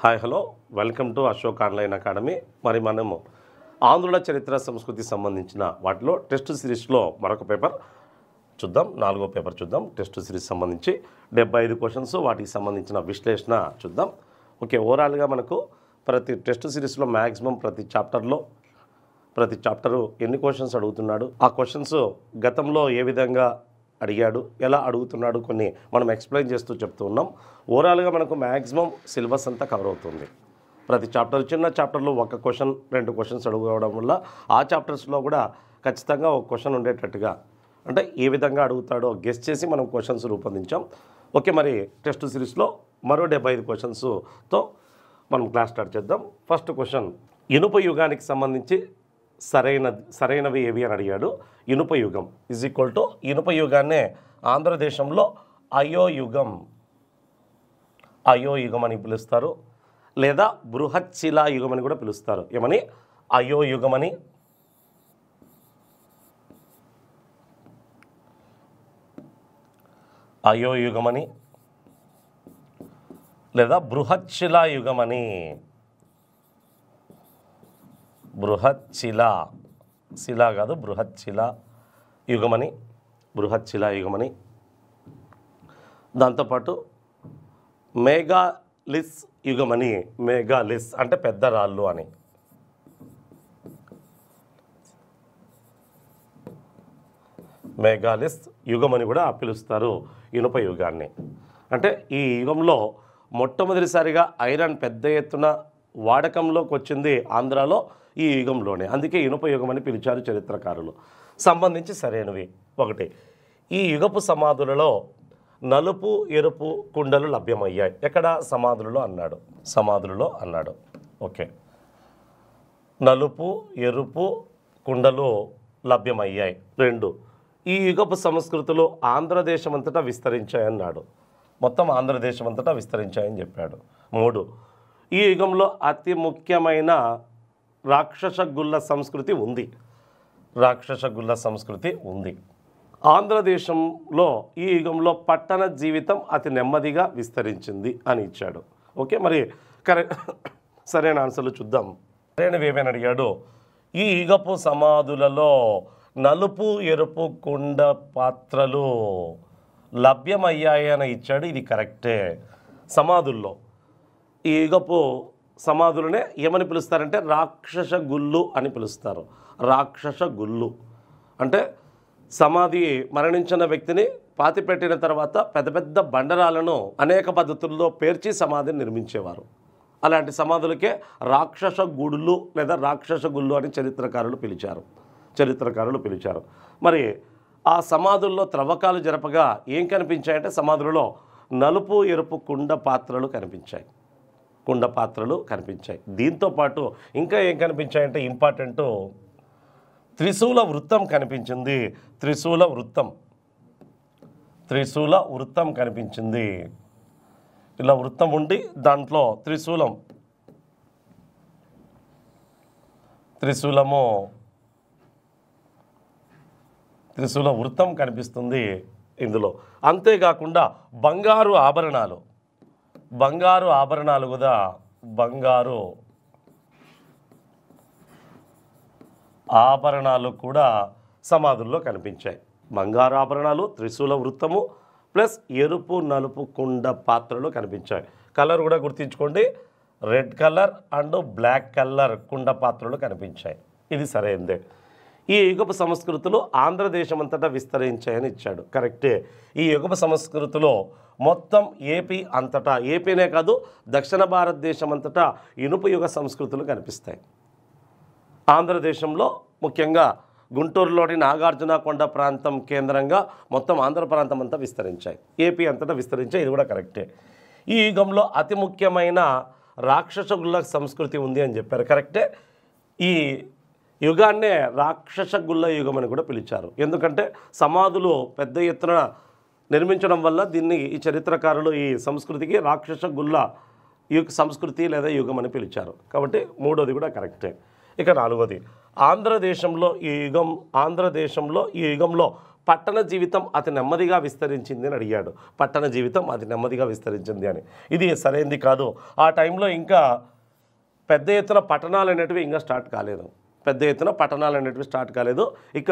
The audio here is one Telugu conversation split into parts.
Hi hello welcome to Ashok online academy. మరి మనము ఆంధ్రుల చరిత్ర సంస్కృతి సంబంధించిన వాటిలో టెస్ట్ సిరీస్లో మరొక పేపర్ చూద్దాం. 4వ పేపర్ చూద్దాం. టెస్ట్ సిరీస్ సంబంధించి 75 క్వశ్చన్స్, వాటికి సంబంధించిన విశ్లేషణ చూద్దాం. ఓకే, ఓవరాల్గా మనకు ప్రతి టెస్ట్ సిరీస్లో మ్యాక్సిమం ప్రతి చాప్టరు ఎన్ని క్వశ్చన్స్ అడుగుతున్నాడు, ఆ క్వశ్చన్స్ గతంలో ఏ విధంగా అడిగాడు, ఎలా అడుగుతున్నాడు, కొన్ని మనం ఎక్స్ప్లెయిన్ చేస్తూ చెప్తూ ఉన్నాం. ఓవరాల్గా మనకు మ్యాక్సిమం సిలబస్ అంతా కవర్ అవుతుంది. ప్రతి చాప్టర్, చిన్న చాప్టర్లో ఒక క్వశ్చన్ 2 క్వశ్చన్స్ అడుగుకోవడం వల్ల ఆ చాప్టర్స్లో కూడా ఖచ్చితంగా ఒక క్వశ్చన్ ఉండేటట్టుగా, అంటే ఏ విధంగా అడుగుతాడో గెస్ చేసి మనం క్వశ్చన్స్ రూపొందించాం. ఓకే, మరి టెస్ట్ సిరీస్లో మరో 75 క్వశ్చన్స్తో మనం క్లాస్ స్టార్ట్ చేద్దాం. ఫస్ట్ క్వశ్చన్, ఇనుప యుగానికి సంబంధించి సరైనవి ఏవి అని అడిగాడు. ఇనుప యుగం ఈజ్ ఈక్వల్ టు, ఇనుప యుగాన్నే ఆంధ్రదేశంలో అయోయుగం అని పిలుస్తారు, లేదా బృహత్శిలా యుగం అని కూడా పిలుస్తారు. ఏమని? అయోయుగమని, అయోయుగమని, లేదా బృహత్శిలా యుగమని. బృహత్శిలా, శిలా కాదు, బృహత్శిలా యుగమని, బృహత్శిలా యుగమని. దాంతోపాటు మేఘాలిస్ యుగమని, మేఘాలిస్ అంటే పెద్ద రాళ్ళు అని. మేఘాలిస్ యుగమని కూడా పిలుస్తారు ఇనుప యుగాన్ని. అంటే ఈ యుగంలో మొట్టమొదటిసారిగా ఐరన్ పెద్ద ఎత్తున వాడకంలోకి వచ్చింది ఆంధ్రాలో ఈ యుగంలోనే. అందుకే ఇనుప యుగం అని పిలిచారు చరిత్రకారులు. సంబంధించి సరైనవి: 1, ఈ యుగపు సమాధులలో నలుపు ఎరుపు కుండలు లభ్యమయ్యాయి. ఎక్కడ? సమాధులలో అన్నాడు, సమాధులలో అన్నాడు. ఓకే, నలుపు ఎరుపు కుండలు లభ్యమయ్యాయి. 2, ఈ యుగపు సంస్కృతులు ఆంధ్రదేశం అంతటా విస్తరించాయన్నాడు. మొత్తం ఆంధ్రదేశం అంతటా విస్తరించాయని చెప్పాడు. 3, ఈ యుగంలో అతి ముఖ్యమైన రాక్షస గుల్ల సంస్కృతి ఉంది. రాక్షస గుల్ల సంస్కృతి ఉంది. ఆంధ్రదేశంలో ఈ యుగంలో పట్టణ జీవితం అతి నెమ్మదిగా విస్తరించింది అని ఇచ్చాడు. ఓకే, మరి సరైన ఆన్సర్లు చూద్దాం. సరైనవి ఏమైనా అడిగాడు. ఈ యుగపు సమాధులలో నలుపు ఎరుపు కుండ పాత్రలు లభ్యమయ్యాయి అని ఇచ్చాడు. ఇది కరెక్టే. సమాధుల్లో ఈ యుగపు సమాధులనే ఏమని పిలుస్తారంటే రాక్షస గుళ్ళు అని పిలుస్తారు. రాక్షస గుళ్ళు అంటే సమాధి మరణించిన వ్యక్తిని పాతిపెట్టిన తర్వాత పెద్ద పెద్ద బండరాలను అనేక పద్ధతుల్లో పేర్చి సమాధిని నిర్మించేవారు. అలాంటి సమాధులకే రాక్షస గుళ్ళు లేదా రాక్షస గుళ్ళు అని చరిత్రకారులు పిలిచారు. మరి ఆ సమాధుల్లో త్రవ్వకాలు జరపగా ఏం కనిపించాయంటే సమాధులలో నలుపు ఎరుపు కుండ పాత్రలు కనిపించాయి. దీంతోపాటు ఇంకా ఏం కనిపించాయంటే ఇంపార్టెంట్, త్రిశూల వృత్తం కనిపించింది. త్రిశూల వృత్తం కనిపించింది. ఇలా వృత్తం ఉండి దాంట్లో త్రిశూల వృత్తం కనిపిస్తుంది ఇందులో. అంతేకాకుండా బంగారు ఆభరణాలు కూడా, బంగారు ఆభరణాలు కూడా సమాధుల్లో కనిపించాయి. బంగారు ఆభరణాలు, త్రిశూల వృత్తము ప్లస్ ఎరుపు నలుపు కుండ పాత్రలు కనిపించాయి. కలర్ కూడా గుర్తించుకోండి, red colour and black colour కుండ పాత్రలు కనిపించాయి. ఇది సరైనదే. ఈ యుగపు సంస్కృతులు ఆంధ్రదేశం అంతటా విస్తరించాయని ఇచ్చాడు. కరెక్టే. ఈ యుగపు సంస్కృతిలో మొత్తం ఏపీ అంతటా, ఏపీనే కాదు దక్షిణ భారతదేశం అంతటా ఇనుప యుగ సంస్కృతులు కనిపిస్తాయి. ఆంధ్రదేశంలో ముఖ్యంగా గుంటూరులోని నాగార్జున కొండ ప్రాంతం కేంద్రంగా మొత్తం ఆంధ్ర ప్రాంతం అంతా విస్తరించాయి. ఏపీ అంతటా విస్తరించాయి. ఇది కూడా కరెక్టే. ఈ యుగంలో అతి ముఖ్యమైన రాక్షస గుల్ల సంస్కృతి ఉంది అని చెప్పారు. కరెక్టే. ఈ యుగాన్నే రాక్షస గుల్ల యుగం అని కూడా పిలిచారు. ఎందుకంటే సమాధులు పెద్ద ఎత్తున నిర్మించడం వల్ల దీన్ని ఈ చరిత్రకారులు ఈ సంస్కృతికి రాక్షస గుల్ల సంస్కృతి లేదా యుగం అని పిలిచారు. కాబట్టి 3వది కూడా కరెక్టే. ఇక 4వది, ఆంధ్రదేశంలో ఈ యుగంలో పట్టణ జీవితం అతి నెమ్మదిగా విస్తరించింది అని అడిగాడు. పట్టణ జీవితం అతి నెమ్మదిగా విస్తరించింది అని. ఇది సరైనది కాదు. ఆ టైంలో ఇంకా పెద్ద ఎత్తున పట్టణాలు అనేటివి ఇంకా స్టార్ట్ కాలేదు. పెద్ద ఎత్తున పట్టణాలు అనేటివి స్టార్ట్ కాలేదు. ఇక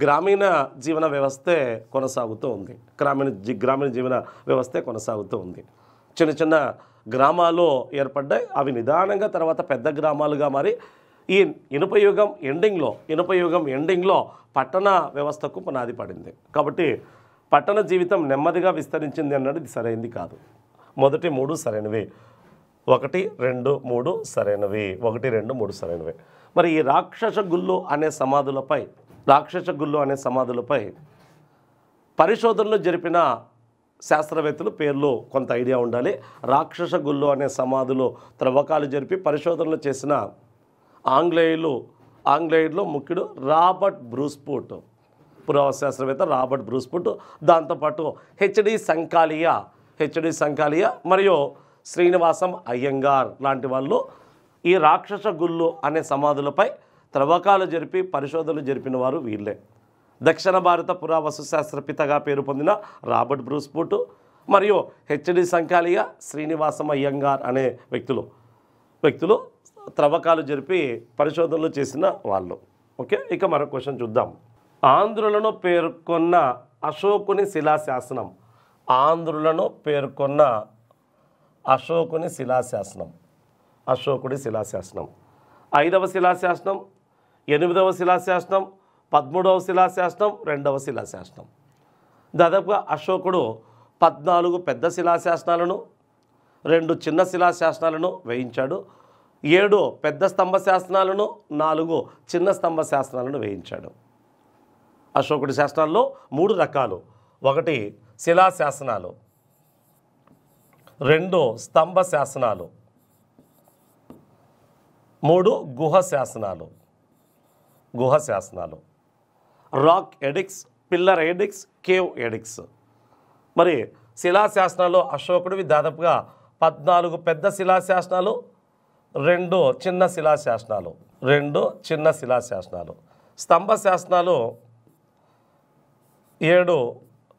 గ్రామీణ జీవన వ్యవస్థే కొనసాగుతూ ఉంది. గ్రామీణ జీవన వ్యవస్థే కొనసాగుతూ ఉంది. చిన్న చిన్న గ్రామాలు ఏర్పడ్డాయి. అవి నిదానంగా తర్వాత పెద్ద గ్రామాలుగా మారి ఈ ఇనుప యుగం ఎండింగ్లో పట్టణ వ్యవస్థకు పునాది పడింది. కాబట్టి పట్టణ జీవితం నెమ్మదిగా విస్తరించింది అన్నది ఇది సరైనది కాదు. మొదటి 3 సరైనవి. 1, 2, 3 సరైనవి. 1, 2, 3 సరైనవి. మరి ఈ రాక్షస గుళ్ళు అనే సమాధులపై పరిశోధనలు జరిపిన శాస్త్రవేత్తలు పేర్లు కొంత ఐడియా ఉండాలి. రాక్షస గుళ్ళు అనే సమాధులు త్రవ్వకాలు జరిపి పరిశోధనలు చేసిన ఆంగ్లేయుల్లో ముఖ్యుడు రాబర్ట్ బ్రూస్ఫుట్, పురావస్తు రాబర్ట్ బ్రూస్ఫుట్. దాంతోపాటు హెచ్డి సంకాలియా మరియు శ్రీనివాసం అయ్యంగార్ లాంటి వాళ్ళు ఈ రాక్షస గుళ్ళు అనే సమాధులపై త్రవ్వకాలు జరిపి పరిశోధనలు జరిపిన వారు వీళ్ళే. దక్షిణ భారత పురావస్తు శాస్త్రపితగా పేరు పొందిన రాబర్ట్ బ్రూస్ఫుట్ మరియు హెచ్డి సంకాలియా, శ్రీనివాసం అయ్యంగార్ అనే వ్యక్తులు త్రవ్వకాలు జరిపి పరిశోధనలు చేసిన వాళ్ళు. ఓకే, ఇక మరొక క్వశ్చన్ చూద్దాం. ఆంధ్రులను పేర్కొన్న అశోకుని శిలాశాసనం. అశోకుడి శిలాశాసనం. 5వ శిలాశాసనం, 8వ శిలాశాసనం, 13వ శిలాశాసనం, 2వ శిలాశాసనం. దాదాపుగా అశోకుడు 14 పెద్ద శిలాశాసనాలను, 2 చిన్న శిలాశాసనాలను వేయించాడు. 7 పెద్ద స్తంభ శాసనాలను, 4 చిన్న స్తంభ శాసనాలను వేయించాడు. అశోకుడి శాసనాల్లో 3 రకాలు. 1 శిలాశాసనాలు, 2 స్తంభ శాసనాలు, 3 గుహ శాసనాలు. Rock edicts, pillar edicts, cave edicts. మరి శిలాశాసనాల్లో అశోకుడివి దాదాపుగా 14 పెద్ద శిలాశాసనాలు, 2 చిన్న శిలాశాసనాలు. స్తంభ శాసనాలు 7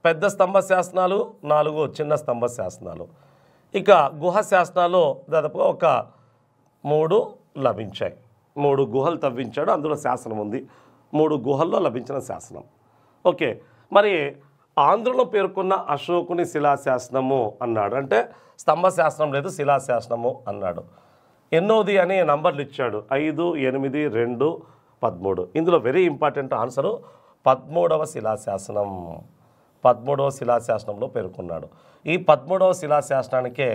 పెద్ద స్తంభ శాసనాలు, 4 చిన్న స్తంభ శాసనాలు. ఇక గుహ శాసనాలు దాదాపుగా ఒక 3 లభించాయి. 3 గుహలు తవ్వించాడు, అందులో శాసనం ఉంది. 3 గుహల్లో లభించిన శాసనం. ఓకే, మరి ఆంధ్రలో పేర్కొన్న అశోకుని శిలాశాసనము అన్నాడు. అంటే స్తంభ శాసనం లేదు, శిలాశాసనము అన్నాడు. ఎన్నోది అని నంబర్లు ఇచ్చాడు. 5, 8, 2, 13. ఇందులో వెరీ ఇంపార్టెంట్ ఆన్సరు 13వ శిలాశాసనంలో పేర్కొన్నాడు. ఈ 13వ శిలాశాసనానికే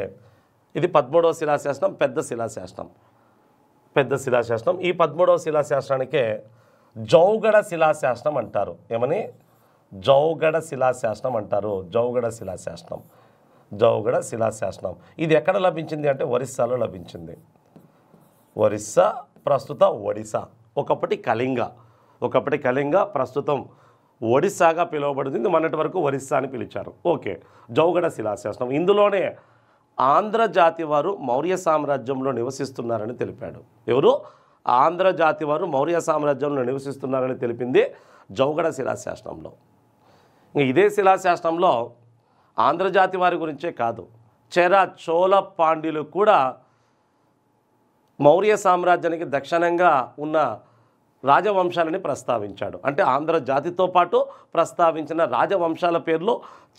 ఇది 13వ శిలాశాసనం, పెద్ద శిలాశాసనం. ఈ 13వ శిలాశాసనానికే జౌగడ శిలాశాసనం అంటారు. ఏమని? జౌగడ శిలాశాసనం. ఇది ఎక్కడ లభించింది అంటే ఒరిస్సాలో లభించింది. ఒరిస్సా, ప్రస్తుత ఒడిశా. ఒకప్పటి కళింగ, ప్రస్తుతం ఒడిస్సాగా పిలువబడింది. మొన్నటి వరకు ఒరిస్సా అని పిలిచారు. ఓకే, జౌగడ శిలాశాసనం. ఇందులోనే ఆంధ్ర జాతి వారు మౌర్య సామ్రాజ్యంలో నివసిస్తున్నారని తెలిపాడు. ఎవరు? ఆంధ్ర జాతి వారు మౌర్య సామ్రాజ్యంలో నివసిస్తున్నారని తెలిపింది జౌగడ శిలాశాసనంలో. ఇదే శిలాశాసనంలో ఆంధ్రజాతి వారి గురించే కాదు, చెర, చోళ, పాండ్యులు కూడా మౌర్య సామ్రాజ్యానికి దక్షిణంగా ఉన్న రాజవంశాలని ప్రస్తావించాడు. అంటే ఆంధ్ర జాతితో పాటు ప్రస్తావించిన రాజవంశాల పేర్లు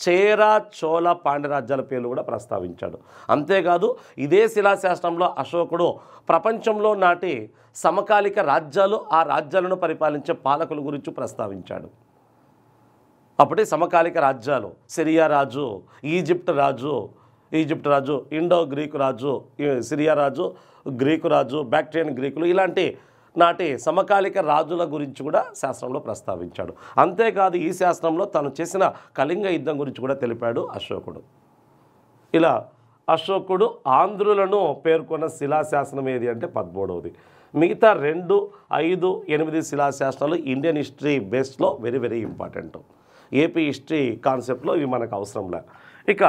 చేర, చోళ, పాండ్య రాజ్యాల పేర్లు కూడా ప్రస్తావించాడు. అంతేకాదు ఇదే శిలాశాసనంలో అశోకుడు ప్రపంచంలో నాటి సమకాలిక రాజ్యాలు, ఆ రాజ్యాలను పరిపాలించే పాలకుల గురించి ప్రస్తావించాడు. అప్పుడే సమకాలిక రాజ్యాలు సిరియా రాజు, ఈజిప్ట్ రాజు, ఇండో గ్రీకు రాజు, సిరియా రాజు, గ్రీకు రాజు, బ్యాక్ట్రియన్ గ్రీకులు, ఇలాంటి నాటి సమకాలిక రాజుల గురించి కూడా శాస్త్రంలో ప్రస్తావించాడు. అంతేకాదు ఈ శాస్త్రంలో తను చేసిన కళింగ యుద్ధం గురించి కూడా తెలిపాడు అశోకుడు. ఇలా అశోకుడు ఆంధ్రులను పేర్కొన్న శిలాశాసనం ఏది అంటే 13వది. మిగతా 2, 5, 8 శిలాశాసనాలు ఇండియన్ హిస్టరీ బేస్లో very very important. AP history కాన్సెప్ట్లో ఇవి మనకు అవసరంలే. ఇక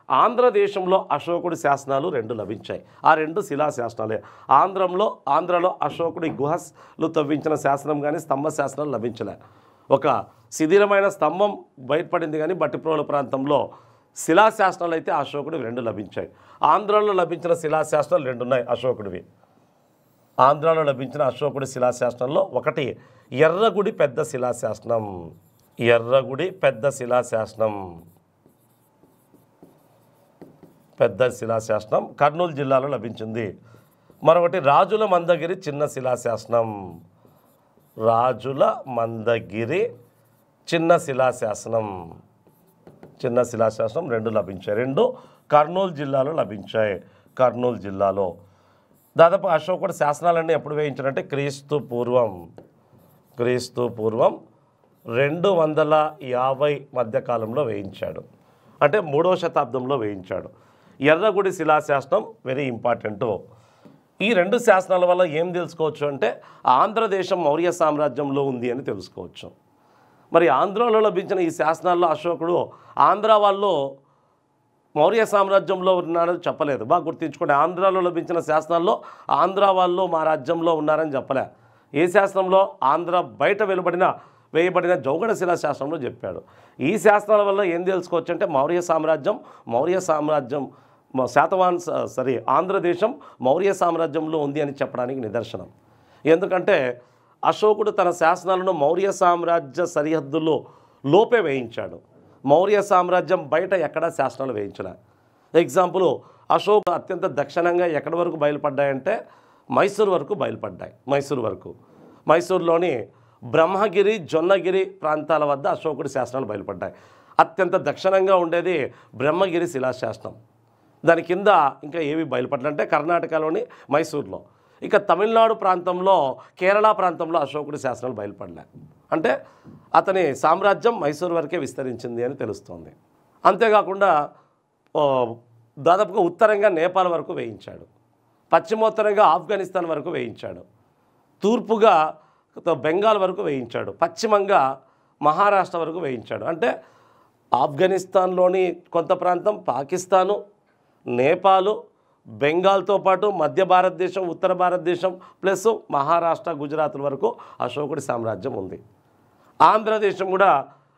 ఆంధ్రదేశంలో అశోకుడి శాసనాలు 2 లభించాయి. ఆ 2 శిలాశాసనాలే. ఆంధ్రలో అశోకుడి గుహలు తవ్వించిన శాసనం కానీ స్తంభ శాసనాలు లభించలే. ఒక శిథిలమైన స్తంభం బయటపడింది, కానీ బట్టిప్రోలు ప్రాంతంలో శిలాశాసనాలు అయితే అశోకుడివి 2 లభించాయి. ఆంధ్రాలో లభించిన శిలాశాసనాలు 2 ఉన్నాయి అశోకుడివి. ఆంధ్రాలో లభించిన అశోకుడి శిలాశాసనంలో ఒకటి ఎర్రగుడి పెద్ద శిలాశాసనం. ఎర్రగుడి పెద్ద శిలాశాసనం, పెద్ద శిలాశాసనం కర్నూలు జిల్లాలో లభించింది. మరొకటి రాజుల మందగిరి చిన్న శిలాశాసనం. రాజుల మందగిరి చిన్న శిలాశాసనం, చిన్న శిలాశాసనం 2 లభించాయి. 2 కర్నూలు జిల్లాలో లభించాయి. కర్నూలు జిల్లాలో దాదాపు అశోకుడు శాసనాలన్నీ ఎప్పుడు వేయించాడంటే క్రీస్తు పూర్వం 250 మధ్యకాలంలో వేయించాడు. అంటే 3వ శతాబ్దంలో వేయించాడు. ఎర్రగుడి శిలాశాసనం వెరీ ఇంపార్టెంట్. ఈ 2 శాసనాల వల్ల ఏం తెలుసుకోవచ్చు అంటే ఆంధ్రదేశం మౌర్య సామ్రాజ్యంలో ఉంది అని తెలుసుకోవచ్చు. మరి ఆంధ్రాలో లభించిన ఈ శాసనాల్లో అశోకుడు ఆంధ్ర వాళ్ళు మౌర్య సామ్రాజ్యంలో ఉన్నారని చెప్పలేదు. బాగా గుర్తుంచుకోండి, ఆంధ్రాలో లభించిన శాసనాల్లో ఆంధ్ర వాళ్ళు మా రాజ్యంలో ఉన్నారని చెప్పలే. ఏ శాసనంలో? ఆంధ్ర బయట వేయబడిన జౌగడ శిలా శాసనంలో చెప్పాడు. ఈ శాసనాల వల్ల ఏం తెలుసుకోవచ్చు అంటే మౌర్య సామ్రాజ్యం ఆంధ్రదేశం మౌర్య సామ్రాజ్యంలో ఉంది అని చెప్పడానికి నిదర్శనం. ఎందుకంటే అశోకుడు తన శాసనాలను మౌర్య సామ్రాజ్య సరిహద్దుల్లో లోపే వేయించాడు. మౌర్య సామ్రాజ్యం బయట ఎక్కడా శాసనాలు వేయించలే. ఎగ్జాంపుల్, అశోక్ అత్యంత దక్షిణంగా ఎక్కడి వరకు బయలుపడ్డాయంటే మైసూరు వరకు బయలుపడ్డాయి. మైసూరులోని బ్రహ్మగిరి, జొన్నగిరి ప్రాంతాల వద్ద అశోకుడి శాసనాలు బయలుపడ్డాయి. అత్యంత దక్షిణంగా ఉండేది బ్రహ్మగిరి శిలాశాసనం. దాని కింద ఇంకా ఏవి బయలుపడ్డాయంటే కర్ణాటకలోని మైసూరులో. ఇక తమిళనాడు ప్రాంతంలో, కేరళ ప్రాంతంలో అశోకుడి శాసనాలు బయలుపడలే. అంటే అతని సామ్రాజ్యం మైసూరు వరకే విస్తరించింది అని తెలుస్తోంది. అంతేకాకుండా దాదాపుగా ఉత్తరంగా నేపాల్ వరకు వేయించాడు, పశ్చిమోత్తరంగా ఆఫ్ఘనిస్తాన్ వరకు వేయించాడు, తూర్పుగా బెంగాల్ వరకు వేయించాడు, పశ్చిమంగా మహారాష్ట్ర వరకు వేయించాడు. అంటే ఆఫ్ఘనిస్తాన్లోని కొంత ప్రాంతం, పాకిస్తాను, నేపాలు, బెంగాల్తో పాటు మధ్య భారతదేశం, ఉత్తర భారతదేశం ప్లస్ మహారాష్ట్ర, గుజరాత్ వరకు అశోకుడి సామ్రాజ్యం ఉంది. ఆంధ్రదేశం కూడా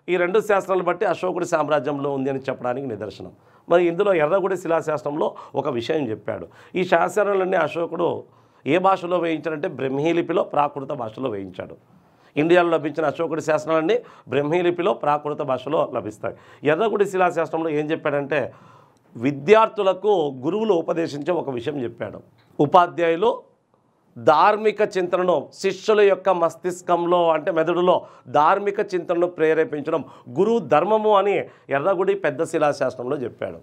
ఈ 2 శాసనాలు బట్టి అశోకుడి సామ్రాజ్యంలో ఉంది అని చెప్పడానికి నిదర్శనం. మరి ఇందులో ఎర్రగుడి శిలాశాసనంలో ఒక విషయం చెప్పాడు. ఈ శాసనాలన్నీ అశోకుడు ఏ భాషలో వేయించాడంటే బ్రహ్మీ లిపిలో, ప్రాకృత భాషలో వేయించాడు. ఇండియాలో లభించిన అశోకుడి శాసనాలన్నీ బ్రహ్మీ లిపిలో, ప్రాకృత భాషలో లభిస్తాయి. ఎర్రగుడి శిలాశాసనంలో ఏం చెప్పాడంటే విద్యార్థులకు గురువులు ఉపదేశించే ఒక విషయం చెప్పాడు. ఉపాధ్యాయులు ధార్మిక చింతనను శిష్యుల యొక్క మస్తిష్కంలో అంటే మెదడులో ధార్మిక చింతనను ప్రేరేపించడం గురువు ధర్మము అని ఎర్రగుడి పెద్ద శిలాశాసనంలో చెప్పాడు.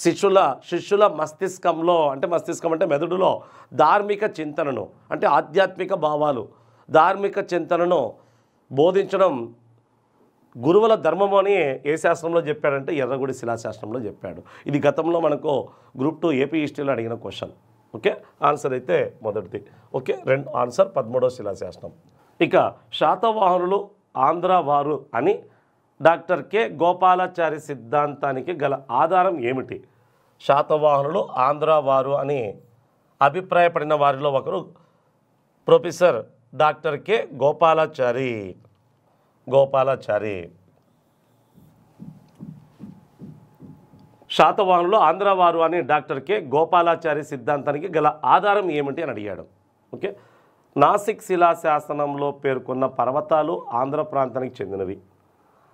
శిష్యుల మస్తిష్కంలో అంటే మస్తిష్కం అంటే మెదడులో ధార్మిక చింతనను అంటే ఆధ్యాత్మిక భావాలు, ధార్మిక చింతనను బోధించడం గురువుల ధర్మము అని ఏ శాస్త్రంలో చెప్పాడంటే ఎర్రగుడి శిలాశాస్త్రంలో చెప్పాడు. ఇది గతంలో మనకు గ్రూప్ 2 ఏపీ హిస్టరీలో అడిగిన క్వశ్చన్. ఓకే, ఆన్సర్ అయితే మొదటిది. ఓకే, ఆన్సర్ 13వ శిలాశాసనం. ఇక శాతవాహనులు ఆంధ్ర వారు అని డాక్టర్ కె గోపాలాచారి సిద్ధాంతానికి గల ఆధారం ఏమిటి? శాతవాహనులు ఆంధ్ర వారు అని అభిప్రాయపడిన వారిలో ఒకరు ప్రొఫెసర్ డాక్టర్ కె గోపాలాచారి. శాతవాహనులు ఆంధ్ర వారు అని డాక్టర్ కె గోపాలాచారి సిద్ధాంతానికి గల ఆధారం ఏమిటి అని అడిగాడు. ఓకే, నాసిక్ శిలాశాసనంలో పేర్కొన్న పర్వతాలు ఆంధ్ర ప్రాంతానికి చెందినవి.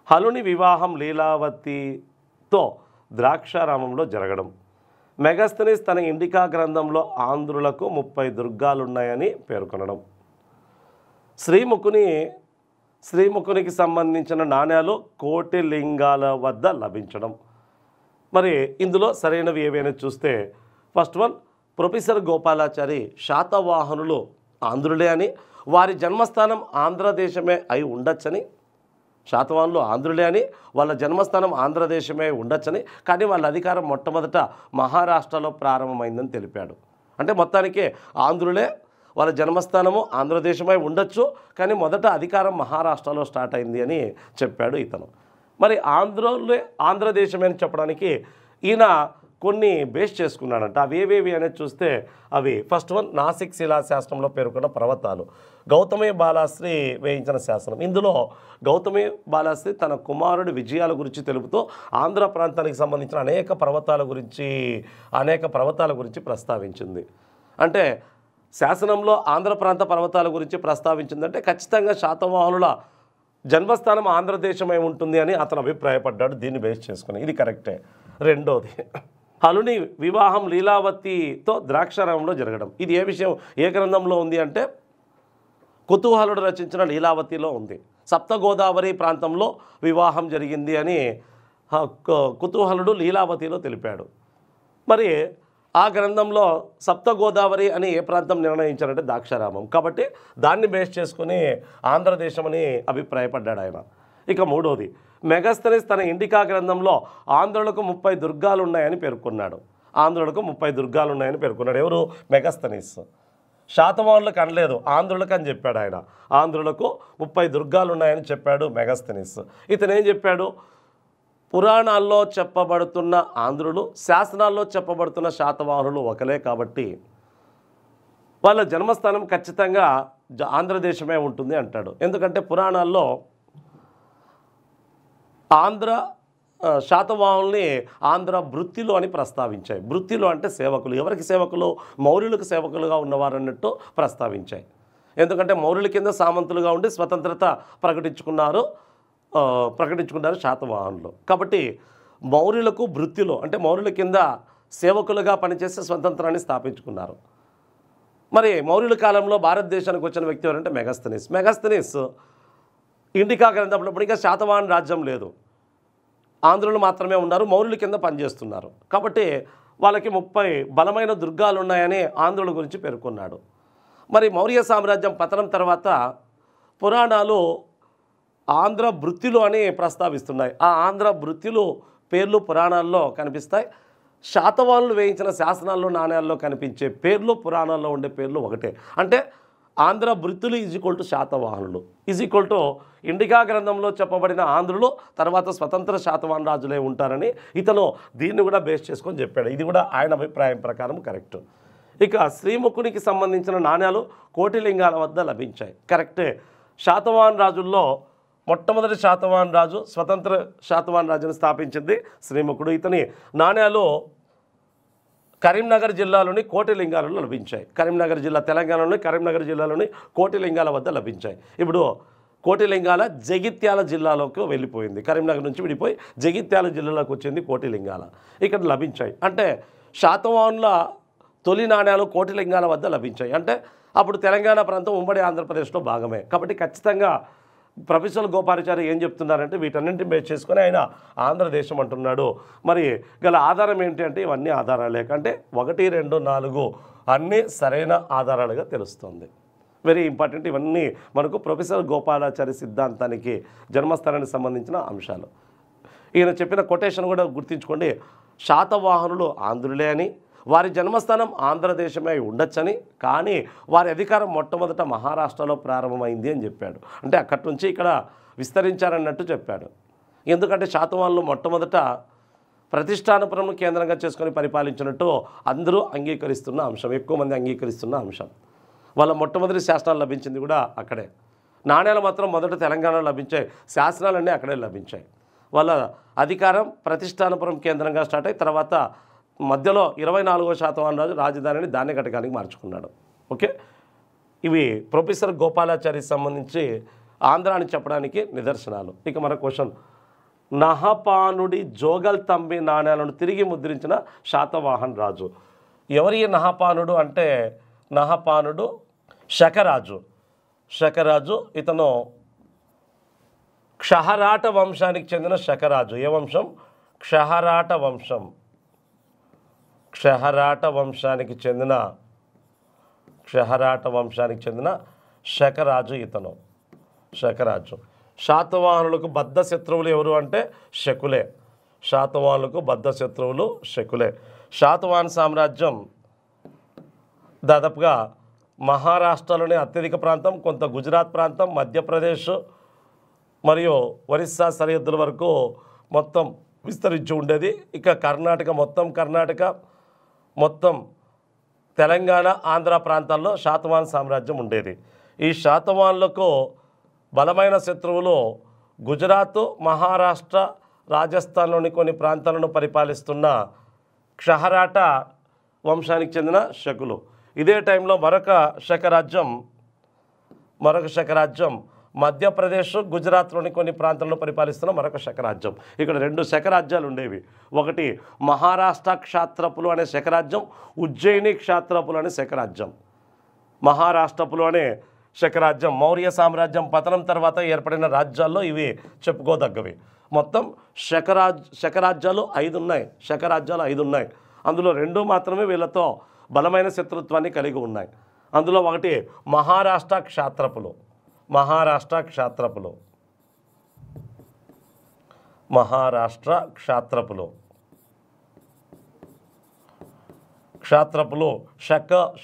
హలుని వివాహం లీలావతితో ద్రాక్షారామంలో జరగడం. మెగస్తనీస్ తన ఇండికా గ్రంథంలో ఆంధ్రులకు 30 దుర్గాలున్నాయని పేర్కొనడం. శ్రీముఖునికి సంబంధించిన నాణ్యాలు కోటిలింగాల వద్ద లభించడం. మరి ఇందులో సరైనవి ఏవైనా చూస్తే ఫస్ట్ వన్, ప్రొఫెసర్ గోపాలాచారి శాతవాహనులు ఆంధ్రులే అని, వారి జన్మస్థానం ఆంధ్రదేశమే అయి ఉండొచ్చని, శాతవాహనులు ఆంధ్రులే అని, వాళ్ళ జన్మస్థానం ఆంధ్రదేశమే ఉండొచ్చని, కానీ వాళ్ళ అధికారం మొట్టమొదట మహారాష్ట్రలో ప్రారంభమైందని తెలిపాడు. అంటే మొత్తానికి ఆంధ్రులే, వాళ్ళ జన్మస్థానము ఆంధ్రదేశమై ఉండొచ్చు, కానీ మొదట అధికారం మహారాష్ట్రలో స్టార్ట్ అయింది అని చెప్పాడు ఇతను. మరి ఆంధ్రదేశమే అని చెప్పడానికి ఈయన కొన్ని బేస్ చేసుకున్నాడంట. అవి ఏవేవి అనేది చూస్తే అవి ఫస్ట్ వన్ నాసిక్ శిలాశాసనంలో పేర్కొన్న పర్వతాలు. గౌతమి బాలాశ్రీ వేయించిన శాసనం. ఇందులో గౌతమి బాలాశ్రీ తన కుమారుడి విజయాల గురించి తెలుపుతూ ఆంధ్ర ప్రాంతానికి సంబంధించిన అనేక పర్వతాల గురించి ప్రస్తావించింది. అంటే శాసనంలో ఆంధ్ర ప్రాంత పర్వతాల గురించి ప్రస్తావించిందంటే ఖచ్చితంగా శాతవాహనుల జన్మస్థానం ఆంధ్రదేశమై ఉంటుంది అని అతను అభిప్రాయపడ్డాడు. దీన్ని బేస్ చేసుకుని ఇది కరెక్టే. రెండోది, హలుని వివాహం లీలావతితో ద్రాక్షారామంలో జరగడం. ఇది ఏ విషయం, ఏ గ్రంథంలో ఉంది అంటే కుతూహలుడు రచించిన లీలావతిలో ఉంది. సప్త గోదావరి ప్రాంతంలో వివాహం జరిగింది అని కుతూహలుడు లీలావతిలో తెలిపాడు. మరి ఆ గ్రంథంలో సప్త గోదావరి అని ఏ ప్రాంతం నిర్ణయించారంటే ద్రాక్షారామం. కాబట్టి దాన్ని బేస్ చేసుకుని ఆంధ్రదేశం అని అభిప్రాయపడ్డాడు ఆయన. ఇక మూడోది, మెగస్తనీస్ తన ఇండికా గ్రంథంలో ఆంధ్రులకు 30 దుర్గాలు ఉన్నాయని పేర్కొన్నాడు. ఆంధ్రులకు 30 దుర్గాలు ఉన్నాయని పేర్కొన్నాడు. ఎవరు? మెగస్తనీస్. శాతవాహనులకు అనలేదు, ఆంధ్రులకు అని చెప్పాడు ఆయన. ఆంధ్రులకు 30 దుర్గాలు ఉన్నాయని చెప్పాడు మెగస్తనీస్. ఇతను ఏం చెప్పాడు? పురాణాల్లో చెప్పబడుతున్న ఆంధ్రులు, శాసనాల్లో చెప్పబడుతున్న శాతవాహనులు ఒకలే కాబట్టి వాళ్ళ జన్మస్థానం ఖచ్చితంగా ఆంధ్రదేశమే ఉంటుంది అంటాడు. ఎందుకంటే పురాణాల్లో శాతవాహనుల్ని ఆంధ్ర భృత్యులు అని ప్రస్తావించాయి. భృత్యులు అంటే సేవకులు. ఎవరికి సేవకులు? మౌర్యులకు సేవకులుగా ఉన్నవారు అన్నట్టు ప్రస్తావించాయి. ఎందుకంటే మౌర్యుల కింద సామంతులుగా ఉండి స్వతంత్రత ప్రకటించుకున్నారు శాతవాహనులు. కాబట్టి మౌర్యులకు భృత్యులు అంటే మౌర్యుల కింద సేవకులుగా పనిచేసి స్వతంత్రాన్ని స్థాపించుకున్నారు. మరి మౌర్యుల కాలంలో భారతదేశానికి వచ్చిన వ్యక్తి ఎవరంటే మెగస్తనీస్. మెగస్తనీస్ ఇండికా గ్రంథంలో ఇంకా శాతవాహన రాజ్యం లేదు, ఆంధ్రులు మాత్రమే ఉన్నారు, మౌర్యుల కింద పనిచేస్తున్నారు. కాబట్టి వాళ్ళకి 30 బలమైన దుర్గాలు ఉన్నాయని ఆంధ్రుల గురించి పేర్కొన్నాడు. మరి మౌర్య సామ్రాజ్యం పతనం తర్వాత పురాణాలు ఆంధ్ర భృత్యులు అని ప్రస్తావిస్తున్నాయి. ఆ ఆంధ్ర భృత్యులు పేర్లు పురాణాల్లో కనిపిస్తాయి. శాతవాహనులు వేయించిన శాసనాల్లో, నాణ్యాల్లో కనిపించే పేర్లు పురాణాల్లో ఉండే పేర్లు ఒకటే. అంటే ఆంధ్ర భృత్యులు = శాతవాహనులు = ఇండికా గ్రంథంలో చెప్పబడిన ఆంధ్రులు తర్వాత స్వతంత్ర శాతవాహన రాజులే ఉంటారని ఇతను దీన్ని కూడా బేస్ చేసుకొని చెప్పాడు. ఇది కూడా ఆయన అభిప్రాయం ప్రకారం కరెక్ట్. ఇక శ్రీముఖునికి సంబంధించిన నాణ్యాలు కోటిలింగాల వద్ద లభించాయి. కరెక్టే. శాతవాహన రాజుల్లో మొట్టమొదటి శాతవాహన రాజు, స్వతంత్ర శాతవాహన రాజును స్థాపించింది శ్రీముఖుడు. ఇతని నాణ్యాలు కరీంనగర్ జిల్లాలోని కోటిలింగాలలో లభించాయి. కరీంనగర్ జిల్లా, తెలంగాణలోని కరీంనగర్ జిల్లాలోని కోటిలింగాల వద్ద లభించాయి. ఇప్పుడు కోటిలింగాల జగిత్యాల జిల్లాలోకి వెళ్ళిపోయింది. కరీంనగర్ నుంచి విడిపోయి జగిత్యాల జిల్లాలోకి వచ్చింది కోటిలింగాల. ఇక్కడ లభించాయి. అంటే శాతవాహనుల తొలి నాణ్యాలు కోటిలింగాల వద్ద లభించాయి. అంటే అప్పుడు తెలంగాణ ప్రాంతం ఉమ్మడి ఆంధ్రప్రదేశ్లో భాగమే. కాబట్టి ఖచ్చితంగా ప్రొఫెసర్ గోపాలాచారి ఏం చెప్తున్నారంటే వీటన్నింటిని బేస్ చేసుకొని ఆయన ఆంధ్రదేశం అంటున్నాడు. మరి గల ఆధారం ఏంటి అంటే ఇవన్నీ ఆధారాలే. అంటే 1, 2, 4 అన్నీ సరైన ఆధారాలుగా తెలుస్తుంది. Very important. ఇవన్నీ మనకు ప్రొఫెసర్ గోపాలాచారి సిద్ధాంతానికి, జన్మస్థానానికి సంబంధించిన అంశాలు. ఈయన చెప్పిన కొటేషన్ కూడా గుర్తుంచుకోండి. శాతవాహనులు ఆంధ్రులే అని, వారి జన్మస్థానం ఆంధ్రదేశమే ఉండొచ్చని, కానీ వారి అధికారం మొట్టమొదట మహారాష్ట్రలో ప్రారంభమైంది అని చెప్పాడు. అంటే అక్కడి నుంచి ఇక్కడ విస్తరించారన్నట్టు చెప్పాడు. ఎందుకంటే శాతవాహనులు మొట్టమొదట ప్రతిష్టానపురం కేంద్రంగా చేసుకొని పరిపాలించినట్టు అందరూ అంగీకరిస్తున్న అంశం, ఎక్కువ మంది అంగీకరిస్తున్న అంశం. వాళ్ళ మొట్టమొదటి శాసనాలు లభించింది కూడా అక్కడే. నాణ్యాలు మాత్రం మొదట తెలంగాణలో లభించాయి, శాసనాలన్నీ అక్కడే లభించాయి. వాళ్ళ అధికారం ప్రతిష్టానపురం కేంద్రంగా స్టార్ట్ అయ్యి తర్వాత మధ్యలో 24వ శాతవాహన రాజు రాజధానిని ధాన్యకటకానికి మార్చుకున్నాడు. ఓకే, ఇవి ప్రొఫెసర్ గోపాలాచారికి సంబంధించి ఆంధ్ర అని చెప్పడానికి నిదర్శనాలు. ఇక మన క్వశ్చన్, నహపానుడి జోగల్ తంబి నాణ్యాలను తిరిగి ముద్రించిన శాతవాహన రాజు ఎవరి? నహపానుడు అంటే నహపానుడు శకరాజు. ఇతను క్షహరాట వంశానికి చెందిన శకరాజు. ఏ వంశం? క్షహరాట వంశానికి చెందిన శకరాజు. ఇతను శకరాజు. శాతవాహనులకు బద్ధ శత్రువులు ఎవరు అంటే శకులే. శాతవాహన సామ్రాజ్యం దాదాపుగా మహారాష్ట్రలోని అత్యధిక ప్రాంతం, కొంత గుజరాత్ ప్రాంతం, మధ్యప్రదేశ్ మరియు ఒరిస్సా సరిహద్దుల వరకు మొత్తం విస్తరించి ఉండేది. ఇక కర్ణాటక మొత్తం తెలంగాణ ఆంధ్ర ప్రాంతాల్లో శాతవాహన సామ్రాజ్యం ఉండేది. ఈ శాతవాహనులకు బలమైన శత్రువులు గుజరాత్, మహారాష్ట్ర, రాజస్థాన్లోని కొన్ని ప్రాంతాలను పరిపాలిస్తున్న క్షహరాట వంశానికి చెందిన శకులు. ఇదే టైంలో మరొక శకరాజ్యం మధ్యప్రదేశ్, గుజరాత్లోని కొన్ని ప్రాంతాలను పరిపాలిస్తున్న మరొక శకరాజ్యం. ఇక్కడ 2 శకరాజ్యాలు ఉండేవి. ఒకటి మహారాష్ట్ర క్షాత్రపులు అనే శకరాజ్యం, ఉజ్జయిని క్షాత్రపులు అనే శకరాజ్యం. మహారాష్ట్రపులు అనే శకరాజ్యం మౌర్య సామ్రాజ్యం పతనం తర్వాత ఏర్పడిన రాజ్యాల్లో ఇవి చెప్పుకోదగ్గవి. మొత్తం శకరాజ్యాలు 5 ఉన్నాయి. అందులో 2 మాత్రమే వీళ్ళతో బలమైన శత్రుత్వాన్ని కలిగి ఉన్నాయి. అందులో ఒకటి మహారాష్ట్ర క్షాత్రపులు.